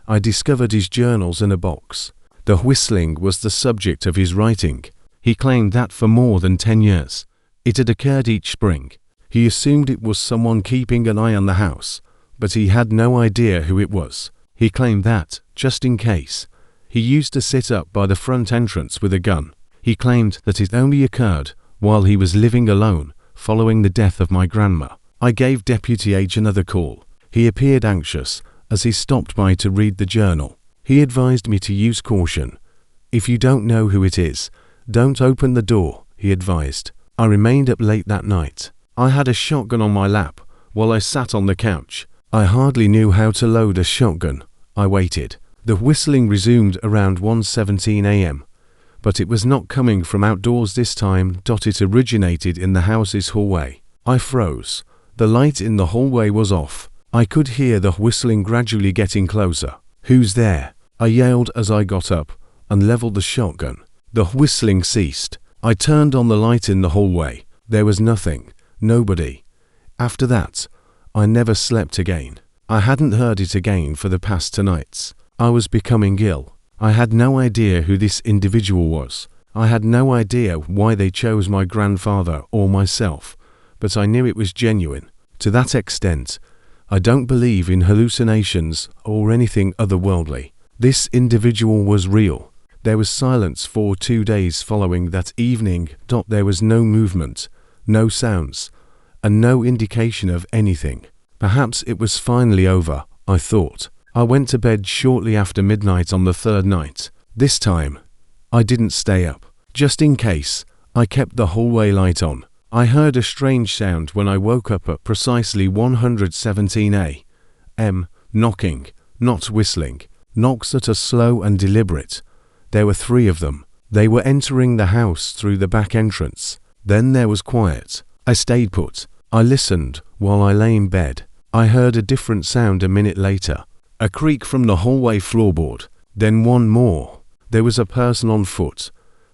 I discovered his journals in a box. The whistling was the subject of his writing. He claimed that for more than 10 years. It had occurred each spring. He assumed it was someone keeping an eye on the house, but he had no idea who it was. He claimed that, just in case, he used to sit up by the front entrance with a gun. He claimed that it only occurred while he was living alone following the death of my grandma. I gave Deputy H another call. He appeared anxious as he stopped by to read the journal. He advised me to use caution. If you don't know who it is, don't open the door, he advised. I remained up late that night. I had a shotgun on my lap while I sat on the couch. I hardly knew how to load a shotgun. I waited. The whistling resumed around 1:17 a.m., but it was not coming from outdoors this time. It originated in the house's hallway. I froze. The light in the hallway was off. I could hear the whistling gradually getting closer. "Who's there?" I yelled as I got up and leveled the shotgun. The whistling ceased. I turned on the light in the hallway. There was nothing. Nobody. After that, I never slept again. I hadn't heard it again for the past 2 nights. I was becoming ill. I had no idea who this individual was. I had no idea why they chose my grandfather or myself, but I knew it was genuine. To that extent, I don't believe in hallucinations or anything otherworldly. This individual was real. There was silence for 2 days following that evening. There was no movement, no sounds, and no indication of anything. Perhaps it was finally over, I thought. I went to bed shortly after midnight on the 3rd night. This time, I didn't stay up. Just in case, I kept the hallway light on. I heard a strange sound when I woke up at precisely 117 a.m. Knocking, not whistling. Knocks that are slow and deliberate. There were 3 of them. They were entering the house through the back entrance. Then there was quiet. I stayed put. I listened while I lay in bed. I heard a different sound a minute later. A creak from the hallway floorboard. Then one more. There was a person on foot.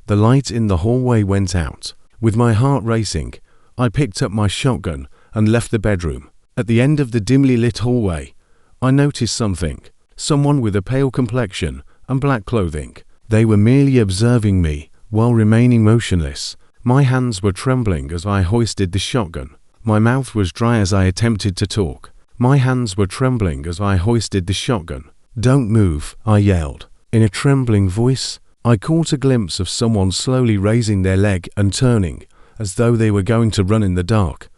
The light in the hallway went out. With my heart racing, I picked up my shotgun and left the bedroom. At the end of the dimly lit hallway, I noticed something. Someone with a pale complexion and black clothing. They were merely observing me while remaining motionless. My hands were trembling as I hoisted the shotgun. My mouth was dry as I attempted to talk. My hands were trembling as I hoisted the shotgun. "Don't move," I yelled. In a trembling voice, I caught a glimpse of someone slowly raising their leg and turning, as though they were going to run in the dark.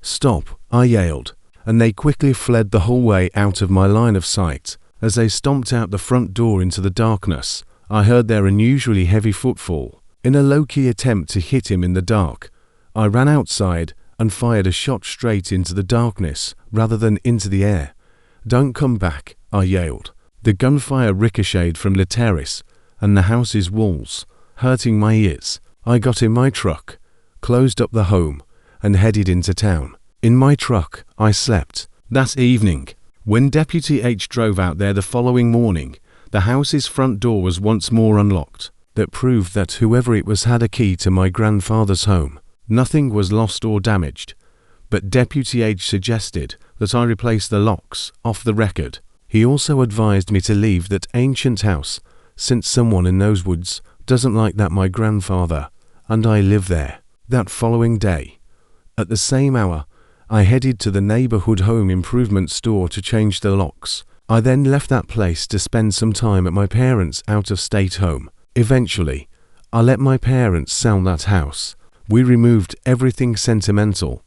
"Stop," I yelled, and they quickly fled the hallway out of my line of sight. As they stomped out the front door into the darkness, I heard their unusually heavy footfall. In a low-key attempt to hit him in the dark, I ran outside and fired a shot straight into the darkness rather than into the air. "Don't come back," I yelled. The gunfire ricocheted from the terrace and the house's walls, hurting my ears. I got in my truck, closed up the home, and headed into town. In my truck, I slept. That evening, when Deputy H drove out there the following morning, the house's front door was once more unlocked. That proved that whoever it was had a key to my grandfather's home. Nothing was lost or damaged, but Deputy H suggested that I replace the locks off the record. He also advised me to leave that ancient house, since someone in those woods doesn't like that my grandfather and I live there. That following day, at the same hour, I headed to the neighborhood home improvement store to change the locks. I then left that place to spend some time at my parents' out-of-state home. Eventually, I let my parents sell that house. We removed everything sentimental,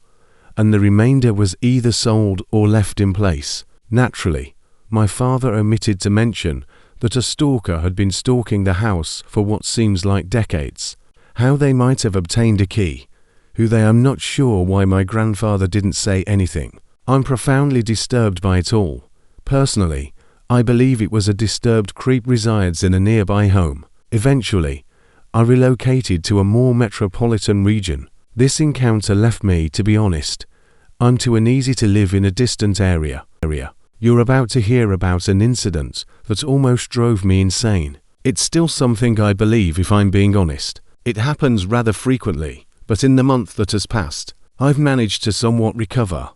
and the remainder was either sold or left in place. Naturally, my father omitted to mention that a stalker had been stalking the house for what seems like decades. How they might have obtained a key, I'm not sure why my grandfather didn't say anything. I'm profoundly disturbed by it all. Personally, I believe it was a disturbed creep resides in a nearby home. Eventually, I relocated to a more metropolitan region. This encounter left me, to be honest, I'm too uneasy to live in a distant area. You're about to hear about an incident that almost drove me insane. It's still something I believe, if I'm being honest. It happens rather frequently, but in the month that has passed, I've managed to somewhat recover.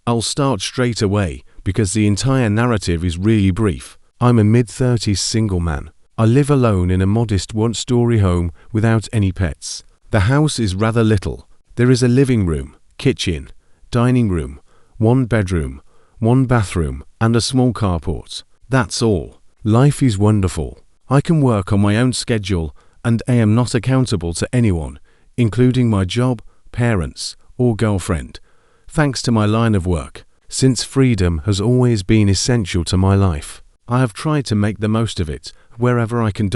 I'll start straight away because the entire narrative is really brief. I'm a mid-30s single man. I live alone in a modest one-story home without any pets. The house is rather little. There is a living room, kitchen, dining room, 1 bedroom, 1 bathroom, and a small carport. That's all. Life is wonderful. I can work on my own schedule and I am not accountable to anyone, including my job, parents, or girlfriend. Thanks to my line of work, since freedom has always been essential to my life. I have tried to make the most of it wherever I can.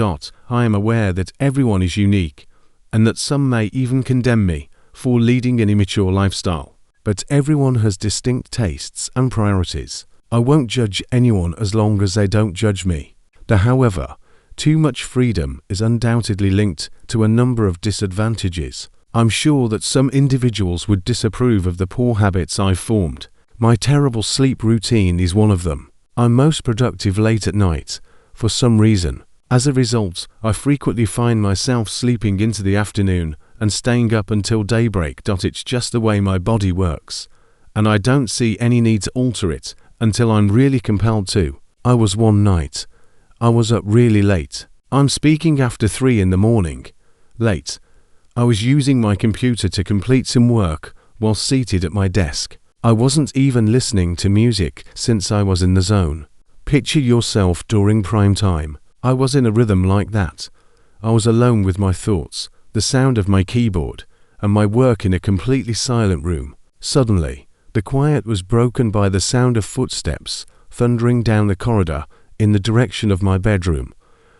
I am aware that everyone is unique, and that some may even condemn me for leading an immature lifestyle. But everyone has distinct tastes and priorities. I won't judge anyone as long as they don't judge me. However, too much freedom is undoubtedly linked to a number of disadvantages. I'm sure that some individuals would disapprove of the poor habits I've formed. My terrible sleep routine is one of them. I'm most productive late at night, for some reason. As a result, I frequently find myself sleeping into the afternoon and staying up until daybreak. It's just the way my body works, and I don't see any need to alter it until I'm really compelled to. I was one night. I was up really late. I'm speaking after 3 in the morning. Late. I was using my computer to complete some work while seated at my desk. I wasn't even listening to music since I was in the zone. Picture yourself during prime time. I was in a rhythm like that. I was alone with my thoughts, the sound of my keyboard, and my work in a completely silent room. Suddenly, the quiet was broken by the sound of footsteps thundering down the corridor in the direction of my bedroom,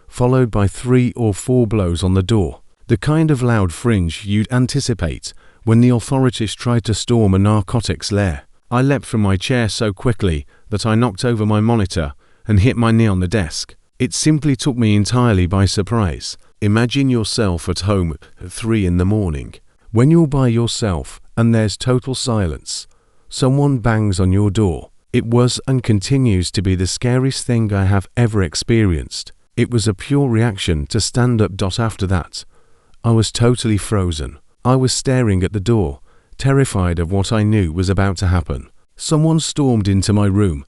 followed by 3 or 4 blows on the door. The kind of loud fringe you'd anticipate when the authorities tried to storm a narcotics lair. I leapt from my chair so quickly that I knocked over my monitor and hit my knee on the desk. It simply took me entirely by surprise. Imagine yourself at home at 3 in the morning. When you're by yourself and there's total silence, someone bangs on your door. It was and continues to be the scariest thing I have ever experienced. It was a pure reaction to stand up. After that, I was totally frozen. I was staring at the door, terrified of what I knew was about to happen. Someone stormed into my room.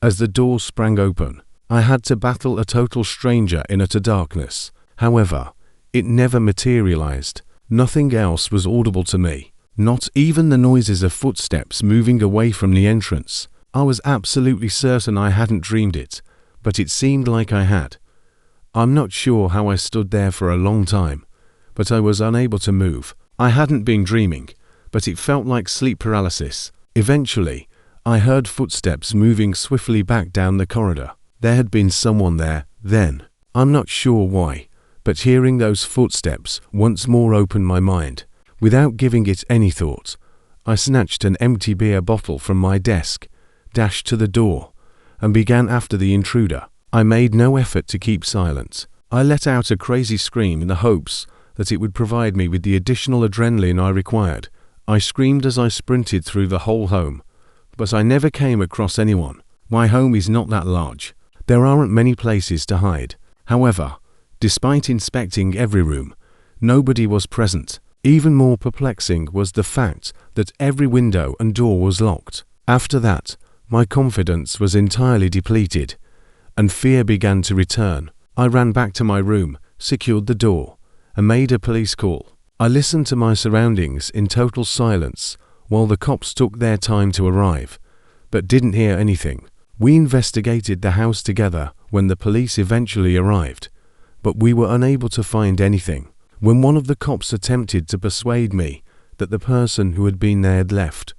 As the door sprang open, I had to battle a total stranger in utter darkness. However, it never materialized. Nothing else was audible to me, not even the noises of footsteps moving away from the entrance. I was absolutely certain I hadn't dreamed it, but it seemed like I had. I'm not sure how I stood there for a long time, but I was unable to move. I hadn't been dreaming, but it felt like sleep paralysis. Eventually, I heard footsteps moving swiftly back down the corridor. There had been someone there then. I'm not sure why, but hearing those footsteps once more opened my mind. Without giving it any thought, I snatched an empty beer bottle from my desk, dashed to the door, and began after the intruder. I made no effort to keep silent. I let out a crazy scream in the hopes that it would provide me with the additional adrenaline I required. I screamed as I sprinted through the whole home, but I never came across anyone. My home is not that large. There aren't many places to hide. However, despite inspecting every room, nobody was present. Even more perplexing was the fact that every window and door was locked. After that, my confidence was entirely depleted, and fear began to return. I ran back to my room, secured the door, and made a police call. I listened to my surroundings in total silence while the cops took their time to arrive, but didn't hear anything. We investigated the house together when the police eventually arrived, but we were unable to find anything. When one of the cops attempted to persuade me that the person who had been there had left,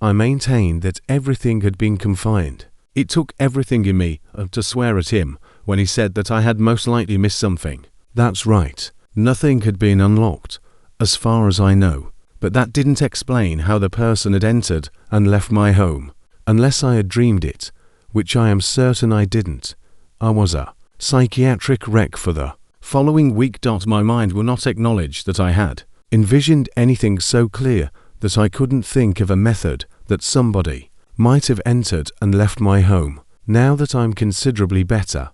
I maintained that everything had been confined. It took everything in me to swear at him when he said that I had most likely missed something. That's right. Nothing had been unlocked, as far as I know, but that didn't explain how the person had entered and left my home. Unless I had dreamed it, which I am certain I didn't, I was a psychiatric wreck for the following week. My mind will not acknowledge that I had envisioned anything so clear that I couldn't think of a method that somebody might have entered and left my home. Now that I'm considerably better,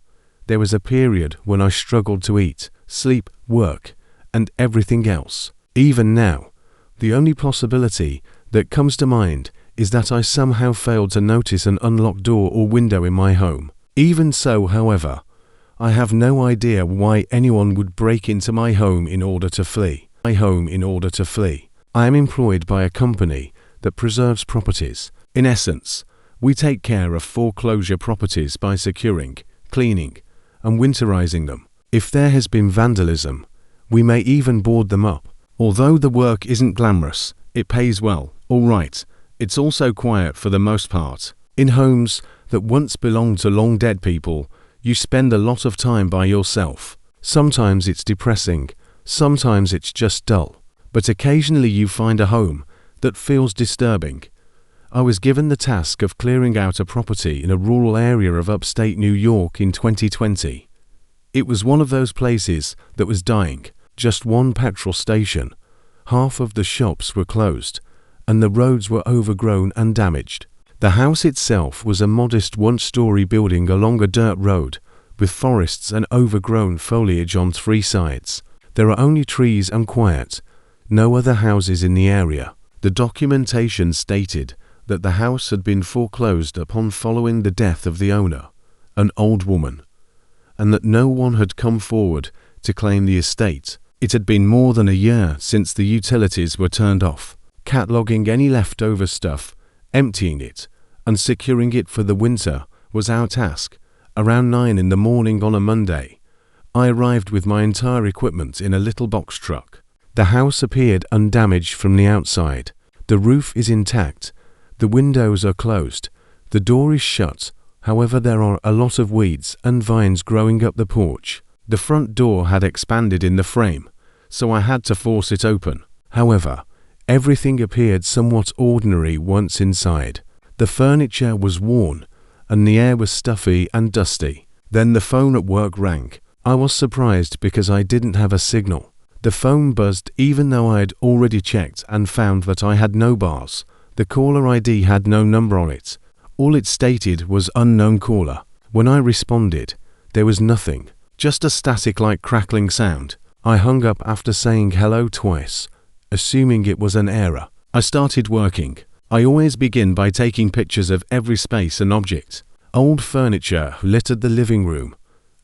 there was a period when I struggled to eat, sleep, work, and everything else. Even now, the only possibility that comes to mind is that I somehow failed to notice an unlocked door or window in my home. Even so, however, I have no idea why anyone would break into my home in order to flee. I am employed by a company that preserves properties. In essence, we take care of foreclosure properties by securing, cleaning, and winterizing them. If there has been vandalism, we may even board them up. Although the work isn't glamorous, it pays well. All right, it's also quiet for the most part. In homes that once belonged to long dead people, you spend a lot of time by yourself. Sometimes it's depressing, sometimes it's just dull, but occasionally you find a home that feels disturbing. I was given the task of clearing out a property in a rural area of upstate New York in 2020. It was one of those places that was dying. Just one petrol station. Half of the shops were closed, and the roads were overgrown and damaged. The house itself was a modest one-story building along a dirt road, with forests and overgrown foliage on 3 sides. There are only trees and quiet, no other houses in the area. The documentation stated that the house had been foreclosed upon following the death of the owner, an old woman, and that no one had come forward to claim the estate. It had been more than a year since the utilities were turned off. Cataloguing any leftover stuff, emptying it, and securing it for the winter was our task. Around 9 in the morning on a Monday, I arrived with my entire equipment in a little box truck. The house appeared undamaged from the outside. The roof is intact. The windows are closed. The door is shut. However, there are a lot of weeds and vines growing up the porch. The front door had expanded in the frame, so I had to force it open. However, everything appeared somewhat ordinary once inside. The furniture was worn, and the air was stuffy and dusty. Then the phone at work rang. I was surprised because I didn't have a signal. The phone buzzed even though I had already checked and found that I had no bars. The caller ID had no number on it. All it stated was unknown caller. When I responded, there was nothing, just a static-like crackling sound. I hung up after saying hello twice, assuming it was an error. I started working. I always begin by taking pictures of every space and object. Old furniture littered the living room,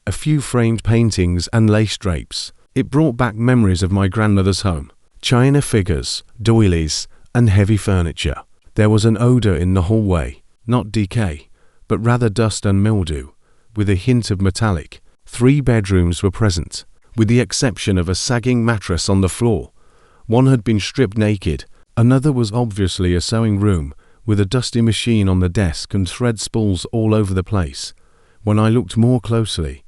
a few framed paintings and lace drapes. It brought back memories of my grandmother's home. China figures, doilies, and heavy furniture. There was an odor in the hallway, not decay, but rather dust and mildew, with a hint of metallic. 3 bedrooms were present, with the exception of a sagging mattress on the floor. One had been stripped naked. Another was obviously a sewing room, with a dusty machine on the desk and thread spools all over the place. When I looked more closely,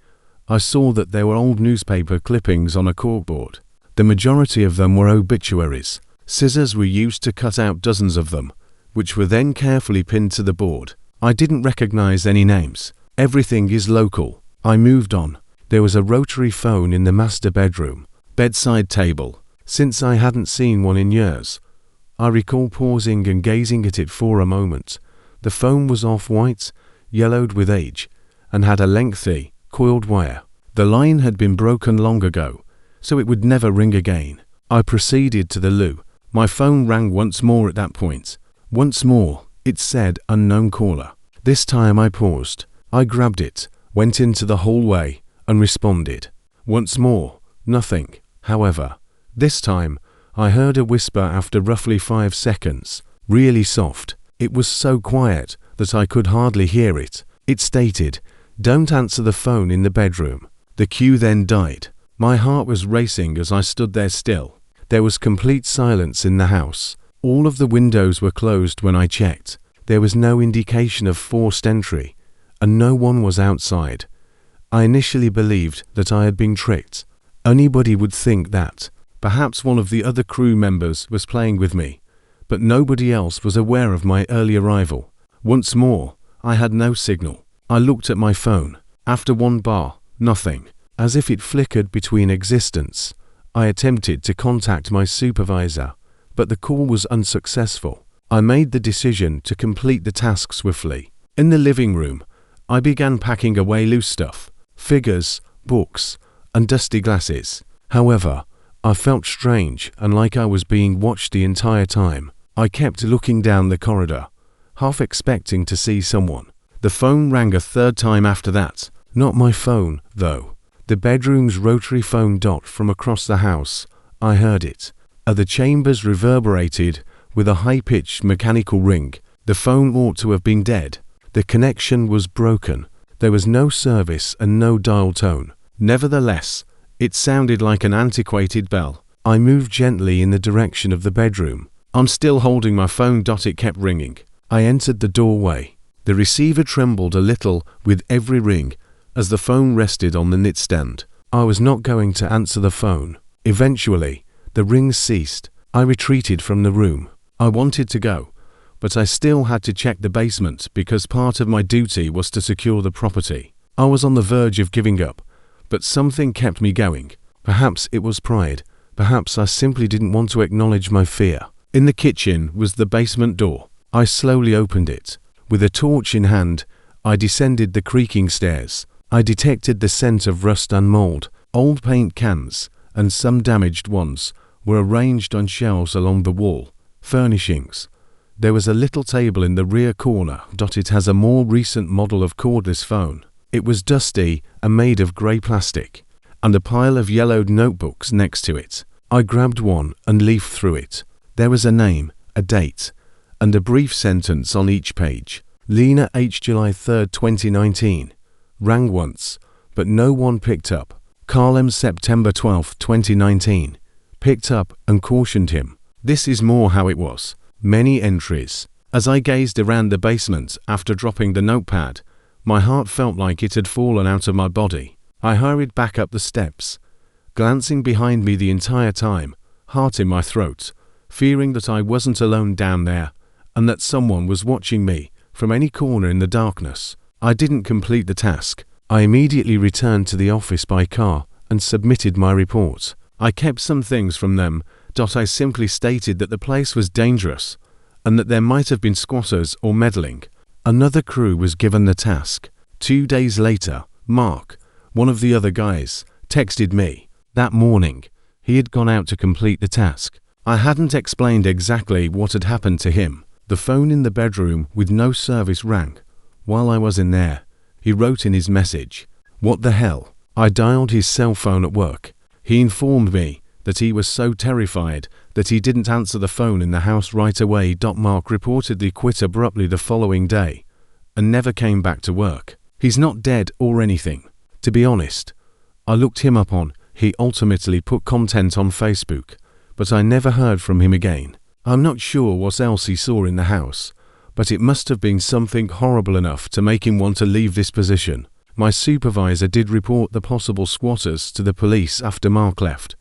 I saw that there were old newspaper clippings on a corkboard. The majority of them were obituaries. Scissors were used to cut out dozens of them, which were then carefully pinned to the board. I didn't recognize any names. Everything is local. I moved on. There was a rotary phone in the master bedroom. Bedside table. Since I hadn't seen one in years, I recall pausing and gazing at it for a moment. The phone was off-white, yellowed with age, and had a lengthy, coiled wire. The line had been broken long ago, so it would never ring again. I proceeded to the loo. My phone rang once more at that point. Once more, it said unknown caller. This time I paused. I grabbed it, went into the hallway, and responded. Once more, nothing. However, this time, I heard a whisper after roughly 5 seconds, really soft. It was so quiet that I could hardly hear it. It stated, "Don't answer the phone in the bedroom." The cue then died. My heart was racing as I stood there still. There was complete silence in the house. All of the windows were closed when I checked. There was no indication of forced entry, and no one was outside. I initially believed that I had been tricked. Anybody would think that. Perhaps one of the other crew members was playing with me, but nobody else was aware of my early arrival. Once more, I had no signal. I looked at my phone. After 1 bar, nothing. As if it flickered between existence, I attempted to contact my supervisor, but the call was unsuccessful. I made the decision to complete the task swiftly. In the living room, I began packing away loose stuff, figures, books, and dusty glasses. However, I felt strange and like I was being watched the entire time. I kept looking down the corridor, half expecting to see someone. The phone rang a 3rd time after that. Not my phone, though. The bedroom's rotary phone dot from across the house. I heard it. The chambers reverberated with a high-pitched mechanical ring. The phone ought to have been dead. The connection was broken. There was no service and no dial tone. Nevertheless, it sounded like an antiquated bell. I moved gently in the direction of the bedroom. I'm still holding my phone. It kept ringing. I entered the doorway. The receiver trembled a little with every ring as the phone rested on the nightstand. I was not going to answer the phone. Eventually, the rings ceased. I retreated from the room. I wanted to go, but I still had to check the basement because part of my duty was to secure the property. I was on the verge of giving up, but something kept me going. Perhaps it was pride. Perhaps I simply didn't want to acknowledge my fear. In the kitchen was the basement door. I slowly opened it. With a torch in hand, I descended the creaking stairs. I detected the scent of rust and mold. Old paint cans, and some damaged ones, were arranged on shelves along the wall. Furnishings. There was a little table in the rear corner. It has a more recent model of cordless phone. It was dusty and made of grey plastic, and a pile of yellowed notebooks next to it. I grabbed one and leafed through it. There was a name, a date, and a brief sentence on each page. Lena H. July 3, 2019. Rang once, but no one picked up. Carl M. September 12, 2019. Picked up and cautioned him. This is more how it was. Many entries. As I gazed around the basement after dropping the notepad, my heart felt like it had fallen out of my body. I hurried back up the steps, glancing behind me the entire time, heart in my throat, fearing that I wasn't alone down there and that someone was watching me from any corner in the darkness. I didn't complete the task. I immediately returned to the office by car and submitted my report. I kept some things from them. I simply stated that the place was dangerous and that there might have been squatters or meddling. Another crew was given the task. 2 days later, Mark, one of the other guys, texted me. That morning, he had gone out to complete the task. I hadn't explained exactly what had happened to him. The phone in the bedroom with no service rang. While I was in there, he wrote in his message, "What the hell?" I dialed his cell phone at work. He informed me that he was so terrified that he didn't answer the phone in the house right away. Mark reportedly quit abruptly the following day and never came back to work. He's not dead or anything. To be honest, I looked him up on. He ultimately put content on Facebook, but I never heard from him again. I'm not sure what else he saw in the house, but it must have been something horrible enough to make him want to leave this position. My supervisor did report the possible squatters to the police after Mark left,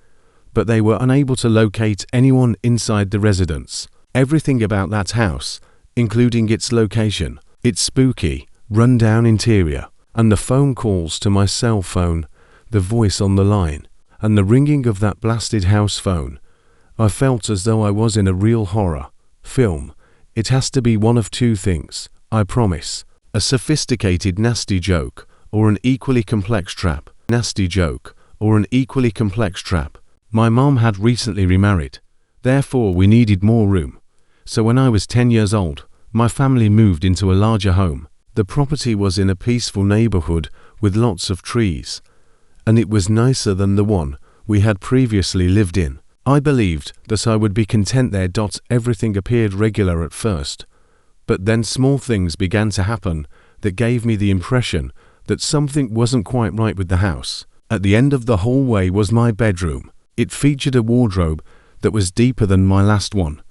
but they were unable to locate anyone inside the residence. Everything about that house, including its location, its spooky, run-down interior, and the phone calls to my cell phone, the voice on the line, and the ringing of that blasted house phone, I felt as though I was in a real horror film. It has to be one of two things, I promise. A sophisticated nasty joke, or an equally complex trap. Nasty joke, or an equally complex trap. My mom had recently remarried. Therefore, we needed more room. So when I was 10 years old, my family moved into a larger home. The property was in a peaceful neighborhood with lots of trees, and it was nicer than the one we had previously lived in. I believed that I would be content there. Everything appeared regular at first, but then small things began to happen that gave me the impression that something wasn't quite right with the house. At the end of the hallway was my bedroom. It featured a wardrobe that was deeper than my last one,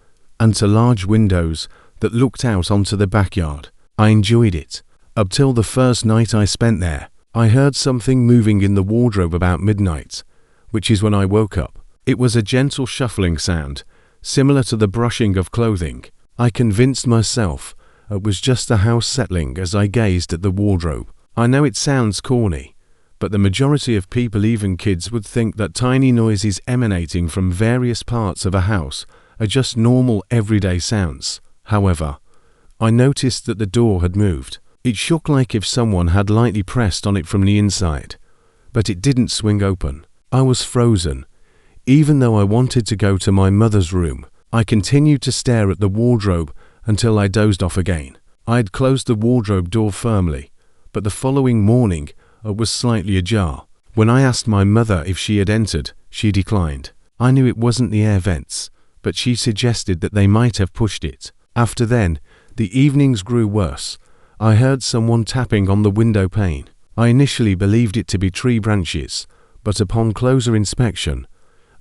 and to large windows that looked out onto the backyard. I enjoyed it. Up till the first night I spent there, I heard something moving in the wardrobe about midnight, which is when I woke up. It was a gentle shuffling sound, similar to the brushing of clothing. I convinced myself it was just the house settling as I gazed at the wardrobe. I know it sounds corny, but the majority of people, even kids, would think that tiny noises emanating from various parts of a house are just normal everyday sounds. However, I noticed that the door had moved. It shook like if someone had lightly pressed on it from the inside, but it didn't swing open. I was frozen. Even though I wanted to go to my mother's room, I continued to stare at the wardrobe until I dozed off again. I had closed the wardrobe door firmly, but the following morning it was slightly ajar. When I asked my mother if she had entered, she declined. I knew it wasn't the air vents, but she suggested that they might have pushed it. After then, the evenings grew worse. I heard someone tapping on the window pane. I initially believed it to be tree branches, but upon closer inspection,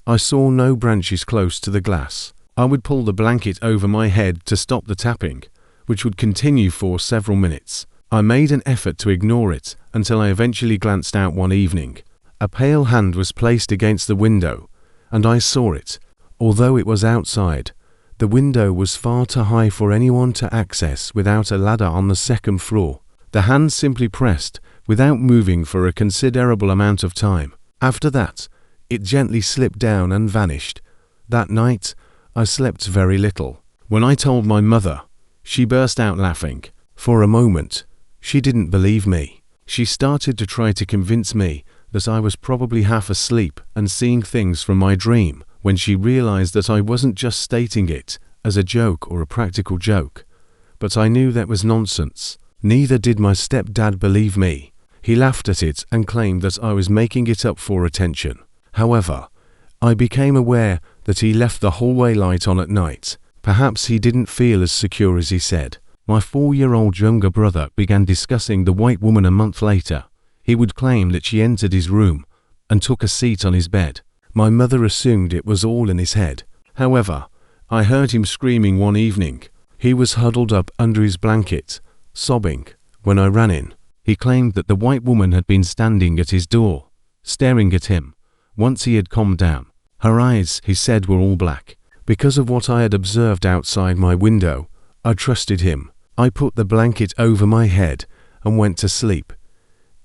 I saw no branches close to the glass. I would pull the blanket over my head to stop the tapping, which would continue for several minutes. I made an effort to ignore it until I eventually glanced out one evening. A pale hand was placed against the window, and I saw it. Although it was outside, the window was far too high for anyone to access without a ladder on the second floor. The hand simply pressed without moving for a considerable amount of time. After that, it gently slipped down and vanished. That night, I slept very little. When I told my mother, she burst out laughing. For a moment, she didn't believe me. She started to try to convince me that I was probably half asleep and seeing things from my dream, when she realized that I wasn't just stating it as a joke or a practical joke, but I knew that was nonsense. Neither did my stepdad believe me. He laughed at it and claimed that I was making it up for attention. However, I became aware that he left the hallway light on at night. Perhaps he didn't feel as secure as he said. My 4-year-old younger brother began discussing the white woman a month later. He would claim that she entered his room and took a seat on his bed. My mother assumed it was all in his head. However, I heard him screaming one evening. He was huddled up under his blanket, sobbing. When I ran in, he claimed that the white woman had been standing at his door, staring at him. Once he had calmed down, her eyes, he said, were all black. Because of what I had observed outside my window, I trusted him. I put the blanket over my head and went to sleep.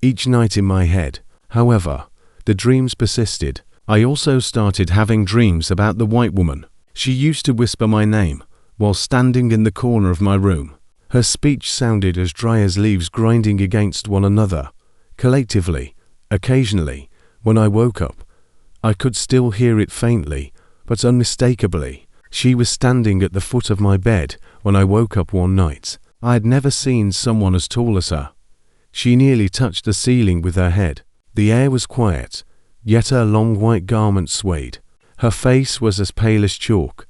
Each night in my head, however, the dreams persisted. I also started having dreams about the white woman. She used to whisper my name while standing in the corner of my room. Her speech sounded as dry as leaves grinding against one another. Collectively, occasionally, when I woke up, I could still hear it faintly, but unmistakably. She was standing at the foot of my bed when I woke up one night. I had never seen someone as tall as her. She nearly touched the ceiling with her head. The air was quiet, yet her long white garment swayed. Her face was as pale as chalk,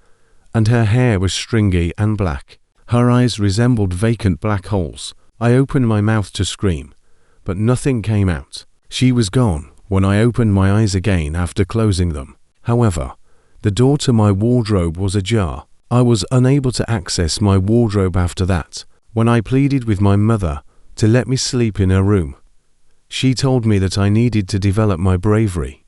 and her hair was stringy and black. Her eyes resembled vacant black holes. I opened my mouth to scream, but nothing came out. She was gone when I opened my eyes again after closing them. However, the door to my wardrobe was ajar. I was unable to access my wardrobe after that. When I pleaded with my mother to let me sleep in her room, she told me that I needed to develop my bravery.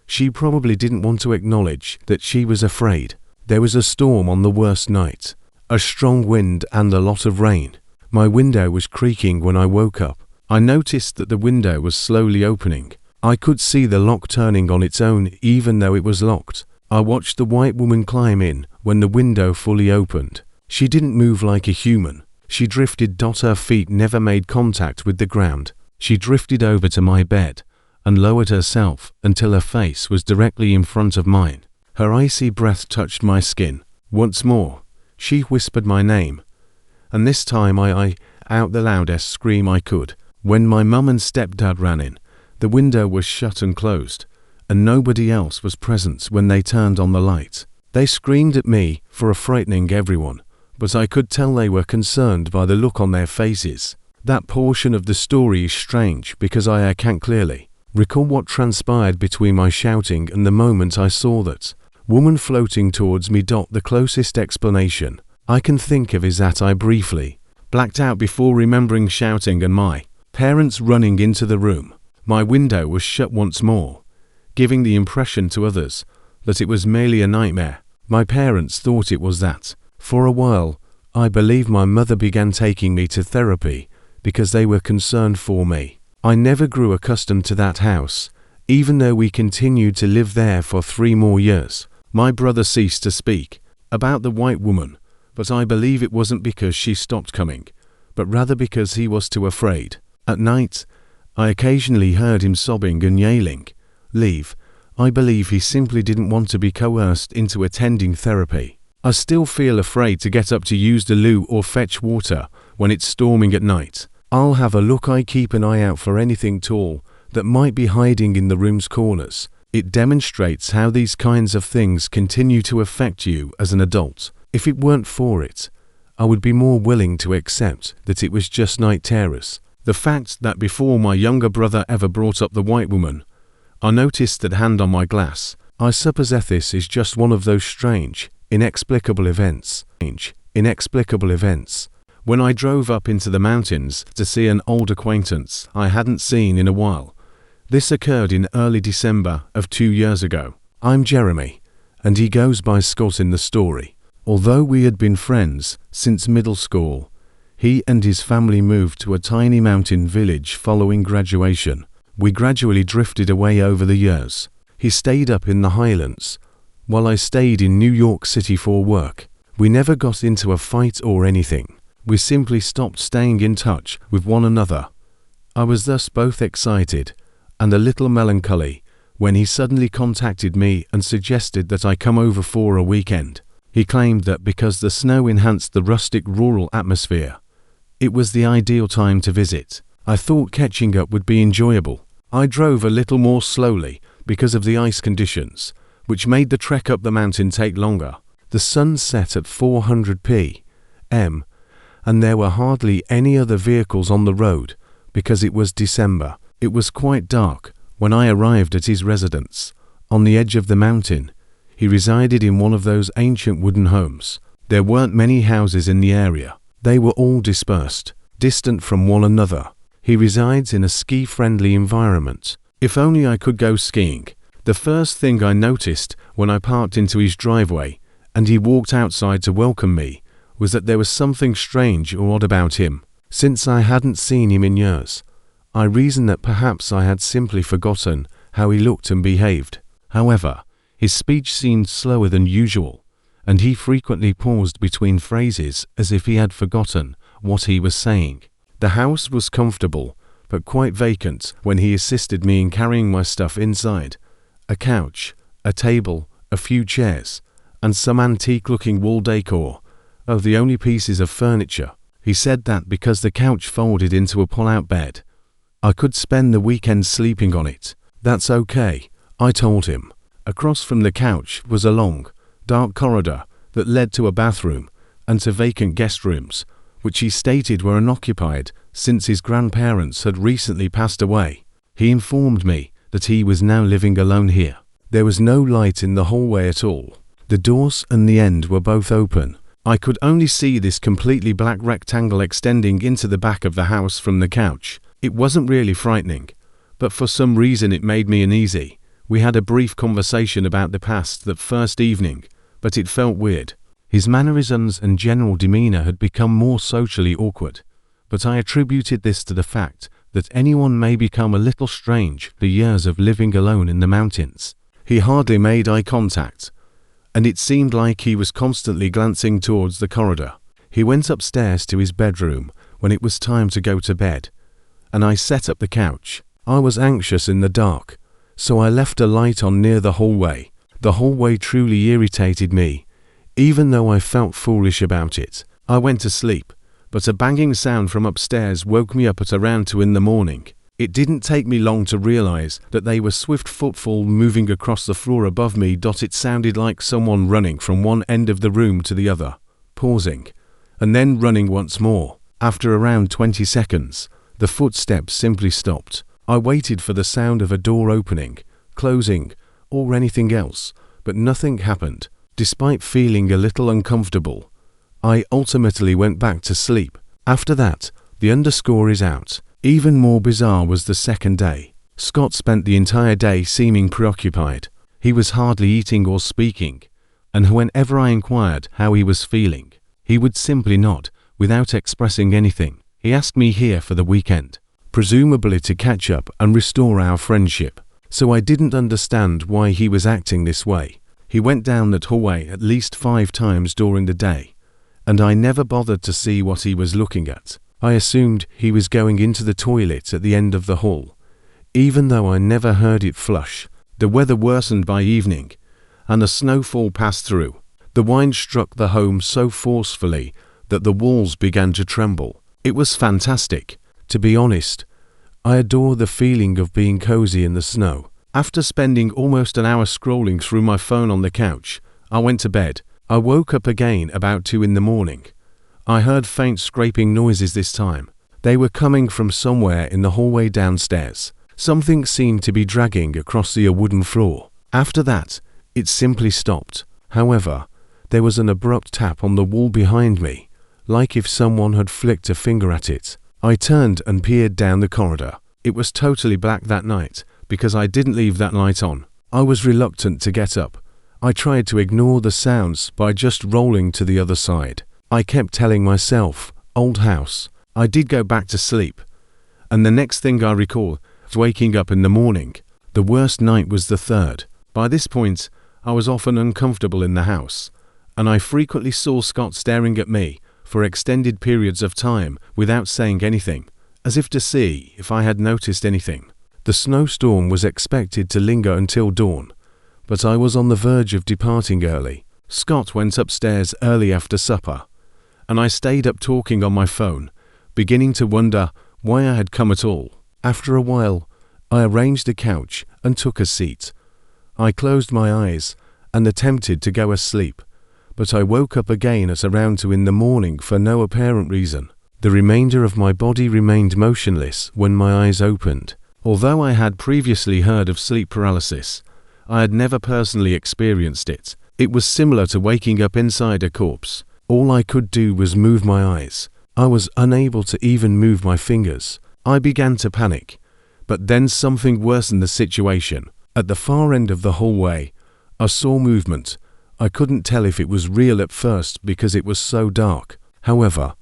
She probably didn't want to acknowledge that she was afraid. There was a storm on the worst night, a strong wind and a lot of rain. My window was creaking when I woke up. I noticed that the window was slowly opening. I could see the lock turning on its own even though it was locked. I watched the white woman climb in when the window fully opened. She didn't move like a human. She drifted. Her feet never made contact with the ground. She drifted over to my bed and lowered herself until her face was directly in front of mine. Her icy breath touched my skin. Once more, she whispered my name, and this time I out the loudest scream I could. When my mum and stepdad ran in, the window was shut and closed, and nobody else was present when they turned on the light. They screamed at me for frightening everyone, but I could tell they were concerned by the look on their faces. That portion of the story is strange because I can't clearly recall what transpired between my shouting and the moment I saw that woman floating towards me. The closest explanation I can think of is that I briefly blacked out before remembering shouting and my parents running into the room. My window was shut once more, giving the impression to others that it was merely a nightmare. My parents thought it was that. For a while, I believe my mother began taking me to therapy because they were concerned for me. I never grew accustomed to that house, even though we continued to live there for 3 more years. My brother ceased to speak about the white woman, but I believe it wasn't because she stopped coming, but rather because he was too afraid. At night, I occasionally heard him sobbing and yelling, "Leave." I believe he simply didn't want to be coerced into attending therapy. I still feel afraid to get up to use the loo or fetch water when it's storming at night. I'll have a look. I keep an eye out for anything tall that might be hiding in the room's corners. It demonstrates how these kinds of things continue to affect you as an adult. If it weren't for it, I would be more willing to accept that it was just night terrors. The fact that before my younger brother ever brought up the white woman, I noticed that hand on my glass. I suppose this is just one of those strange, inexplicable events. When I drove up into the mountains to see an old acquaintance I hadn't seen in a while. This occurred in early December of 2 years ago. I'm Jeremy, and he goes by Scott in the story. Although we had been friends since middle school, he and his family moved to a tiny mountain village following graduation. We gradually drifted away over the years. He stayed up in the Highlands, while I stayed in New York City for work. We never got into a fight or anything. We simply stopped staying in touch with one another. I was thus both excited and a little melancholy when he suddenly contacted me and suggested that I come over for a weekend. He claimed that because the snow enhanced the rustic rural atmosphere, it was the ideal time to visit. I thought catching up would be enjoyable. I drove a little more slowly because of the ice conditions, which made the trek up the mountain take longer. The sun set at 400 p.m. and there were hardly any other vehicles on the road because it was December. It was quite dark when I arrived at his residence. On the edge of the mountain, he resided in one of those ancient wooden homes. There weren't many houses in the area. They were all dispersed, distant from one another. He resides in a ski-friendly environment. If only I could go skiing. The first thing I noticed when I parked into his driveway and he walked outside to welcome me was that there was something strange or odd about him. Since I hadn't seen him in years, I reasoned that perhaps I had simply forgotten how he looked and behaved. However, his speech seemed slower than usual, and he frequently paused between phrases as if he had forgotten what he was saying. The house was comfortable, but quite vacant when he assisted me in carrying my stuff inside. A couch, a table, a few chairs, and some antique-looking wall decor are the only pieces of furniture. He said that because the couch folded into a pull-out bed, I could spend the weekend sleeping on it. That's okay, I told him. Across from the couch was a long, dark corridor that led to a bathroom and to vacant guest rooms, which he stated were unoccupied since his grandparents had recently passed away. He informed me that he was now living alone here. There was no light in the hallway at all. The doors and the end were both open. I could only see this completely black rectangle extending into the back of the house from the couch. It wasn't really frightening, but for some reason it made me uneasy. We had a brief conversation about the past that first evening, but it felt weird. His mannerisms and general demeanor had become more socially awkward, but I attributed this to the fact that anyone may become a little strange for years of living alone in the mountains. He hardly made eye contact, and it seemed like he was constantly glancing towards the corridor. He went upstairs to his bedroom when it was time to go to bed, and I set up the couch. I was anxious in the dark, so I left a light on near the hallway. The hallway truly irritated me, even though I felt foolish about it. I went to sleep, but a banging sound from upstairs woke me up at around 2 in the morning. It didn't take me long to realize that they were swift footfall moving across the floor above me. It sounded like someone running from one end of the room to the other, pausing, and then running once more. After around 20 seconds, the footsteps simply stopped. I waited for the sound of a door opening, closing, or anything else, but nothing happened. Despite feeling a little uncomfortable, I ultimately went back to sleep. After that, the underscore is out. Even more bizarre was the second day. Scott spent the entire day seeming preoccupied. He was hardly eating or speaking, and whenever I inquired how he was feeling, he would simply nod without expressing anything. He asked me here for the weekend, presumably to catch up and restore our friendship, so I didn't understand why he was acting this way. He went down that hallway at least 5 times during the day, and I never bothered to see what he was looking at. I assumed he was going into the toilet at the end of the hall, even though I never heard it flush. The weather worsened by evening, and a snowfall passed through. The wind struck the home so forcefully that the walls began to tremble. It was fantastic. To be honest, I adore the feeling of being cozy in the snow. After spending almost an hour scrolling through my phone on the couch, I went to bed. I woke up again about 2 in the morning. I heard faint scraping noises this time. They were coming from somewhere in the hallway downstairs. Something seemed to be dragging across the wooden floor. After that, it simply stopped. However, there was an abrupt tap on the wall behind me, like if someone had flicked a finger at it. I turned and peered down the corridor. It was totally black that night, because I didn't leave that light on. I was reluctant to get up. I tried to ignore the sounds by just rolling to the other side. I kept telling myself, old house. I did go back to sleep, and the next thing I recall was waking up in the morning. The worst night was the third. By this point, I was often uncomfortable in the house, and I frequently saw Scott staring at me for extended periods of time without saying anything, as if to see if I had noticed anything. The snowstorm was expected to linger until dawn, but I was on the verge of departing early. Scott went upstairs early after supper, and I stayed up talking on my phone, beginning to wonder why I had come at all. After a while, I arranged a couch and took a seat. I closed my eyes and attempted to go asleep, but I woke up again at around 2 in the morning for no apparent reason. The remainder of my body remained motionless when my eyes opened. Although I had previously heard of sleep paralysis, I had never personally experienced it. It was similar to waking up inside a corpse. All I could do was move my eyes. I was unable to even move my fingers. I began to panic, but then something worsened the situation. At the far end of the hallway, I saw movement. I couldn't tell if it was real at first because it was so dark. However,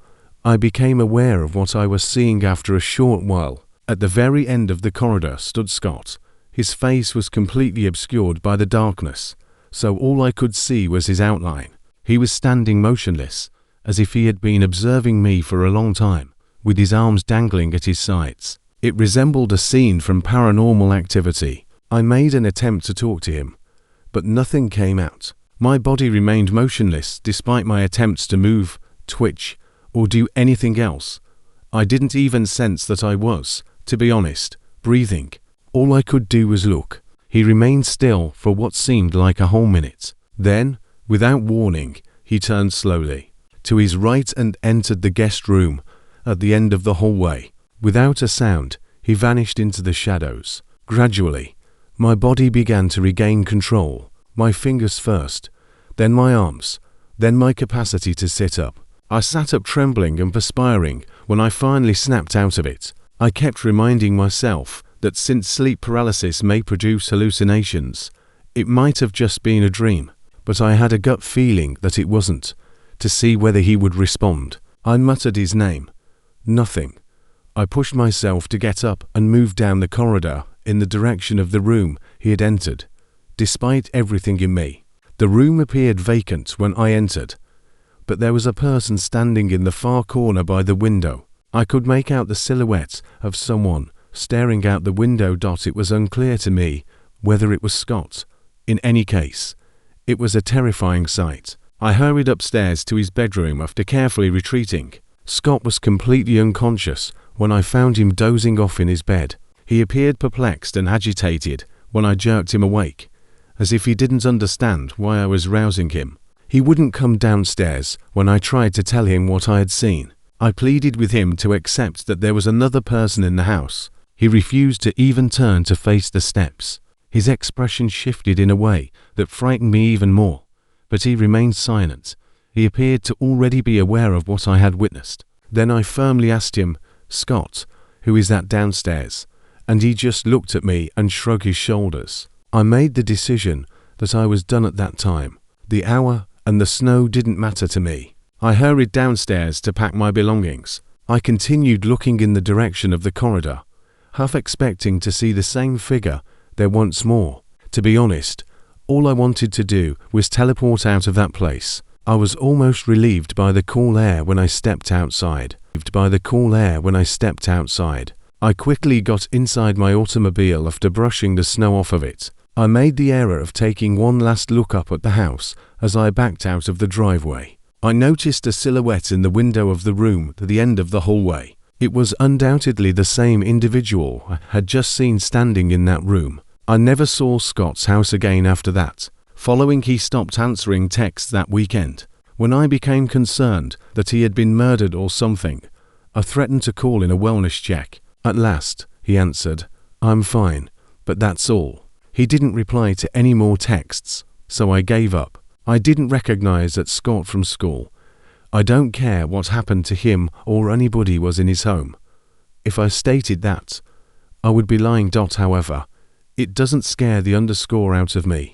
I became aware of what I was seeing after a short while. At the very end of the corridor stood Scott. His face was completely obscured by the darkness, so all I could see was his outline. He was standing motionless, as if he had been observing me for a long time, with his arms dangling at his sides. It resembled a scene from Paranormal Activity. I made an attempt to talk to him, but nothing came out. My body remained motionless despite my attempts to move, twitch, or do anything else. I didn't even sense that I was, to be honest, breathing. All I could do was look. He remained still for what seemed like a whole minute. Then, without warning, he turned slowly to his right and entered the guest room at the end of the hallway. Without a sound, he vanished into the shadows. Gradually, my body began to regain control. My fingers first, then my arms, then my capacity to sit up. I sat up trembling and perspiring when I finally snapped out of it. I kept reminding myself that since sleep paralysis may produce hallucinations, it might have just been a dream, but I had a gut feeling that it wasn't, to see whether he would respond. I muttered his name. Nothing. I pushed myself to get up and move down the corridor in the direction of the room he had entered. Despite everything in me, the room appeared vacant when I entered, but there was a person standing in the far corner by the window. I could make out the silhouette of someone staring out the window. It was unclear to me whether it was Scott. In any case, it was a terrifying sight. I hurried upstairs to his bedroom after carefully retreating. Scott was completely unconscious when I found him dozing off in his bed. He appeared perplexed and agitated when I jerked him awake, as if he didn't understand why I was rousing him. He wouldn't come downstairs when I tried to tell him what I had seen. I pleaded with him to accept that there was another person in the house. He refused to even turn to face the steps. His expression shifted in a way that frightened me even more, but he remained silent. He appeared to already be aware of what I had witnessed. Then I firmly asked him, "Scott, who is that downstairs?" And he just looked at me and shrugged his shoulders. I made the decision that I was done at that time. The hour and the snow didn't matter to me. I hurried downstairs to pack my belongings. I continued looking in the direction of the corridor, half expecting to see the same figure there once more. To be honest, all I wanted to do was teleport out of that place. I was almost relieved by the cool air when I stepped outside. I quickly got inside my automobile after brushing the snow off of it. I made the error of taking one last look up at the house as I backed out of the driveway. I noticed a silhouette in the window of the room at the end of the hallway. It was undoubtedly the same individual I had just seen standing in that room. I never saw Scott's house again after that. Following, he stopped answering texts that weekend. When I became concerned that he had been murdered or something, I threatened to call in a wellness check. At last, he answered, "I'm fine, but that's all." He didn't reply to any more texts, so I gave up. I didn't recognize that Scott from school. I don't care what happened to him or anybody was in his home. If I stated that, I would be lying. However, it doesn't scare the underscore out of me.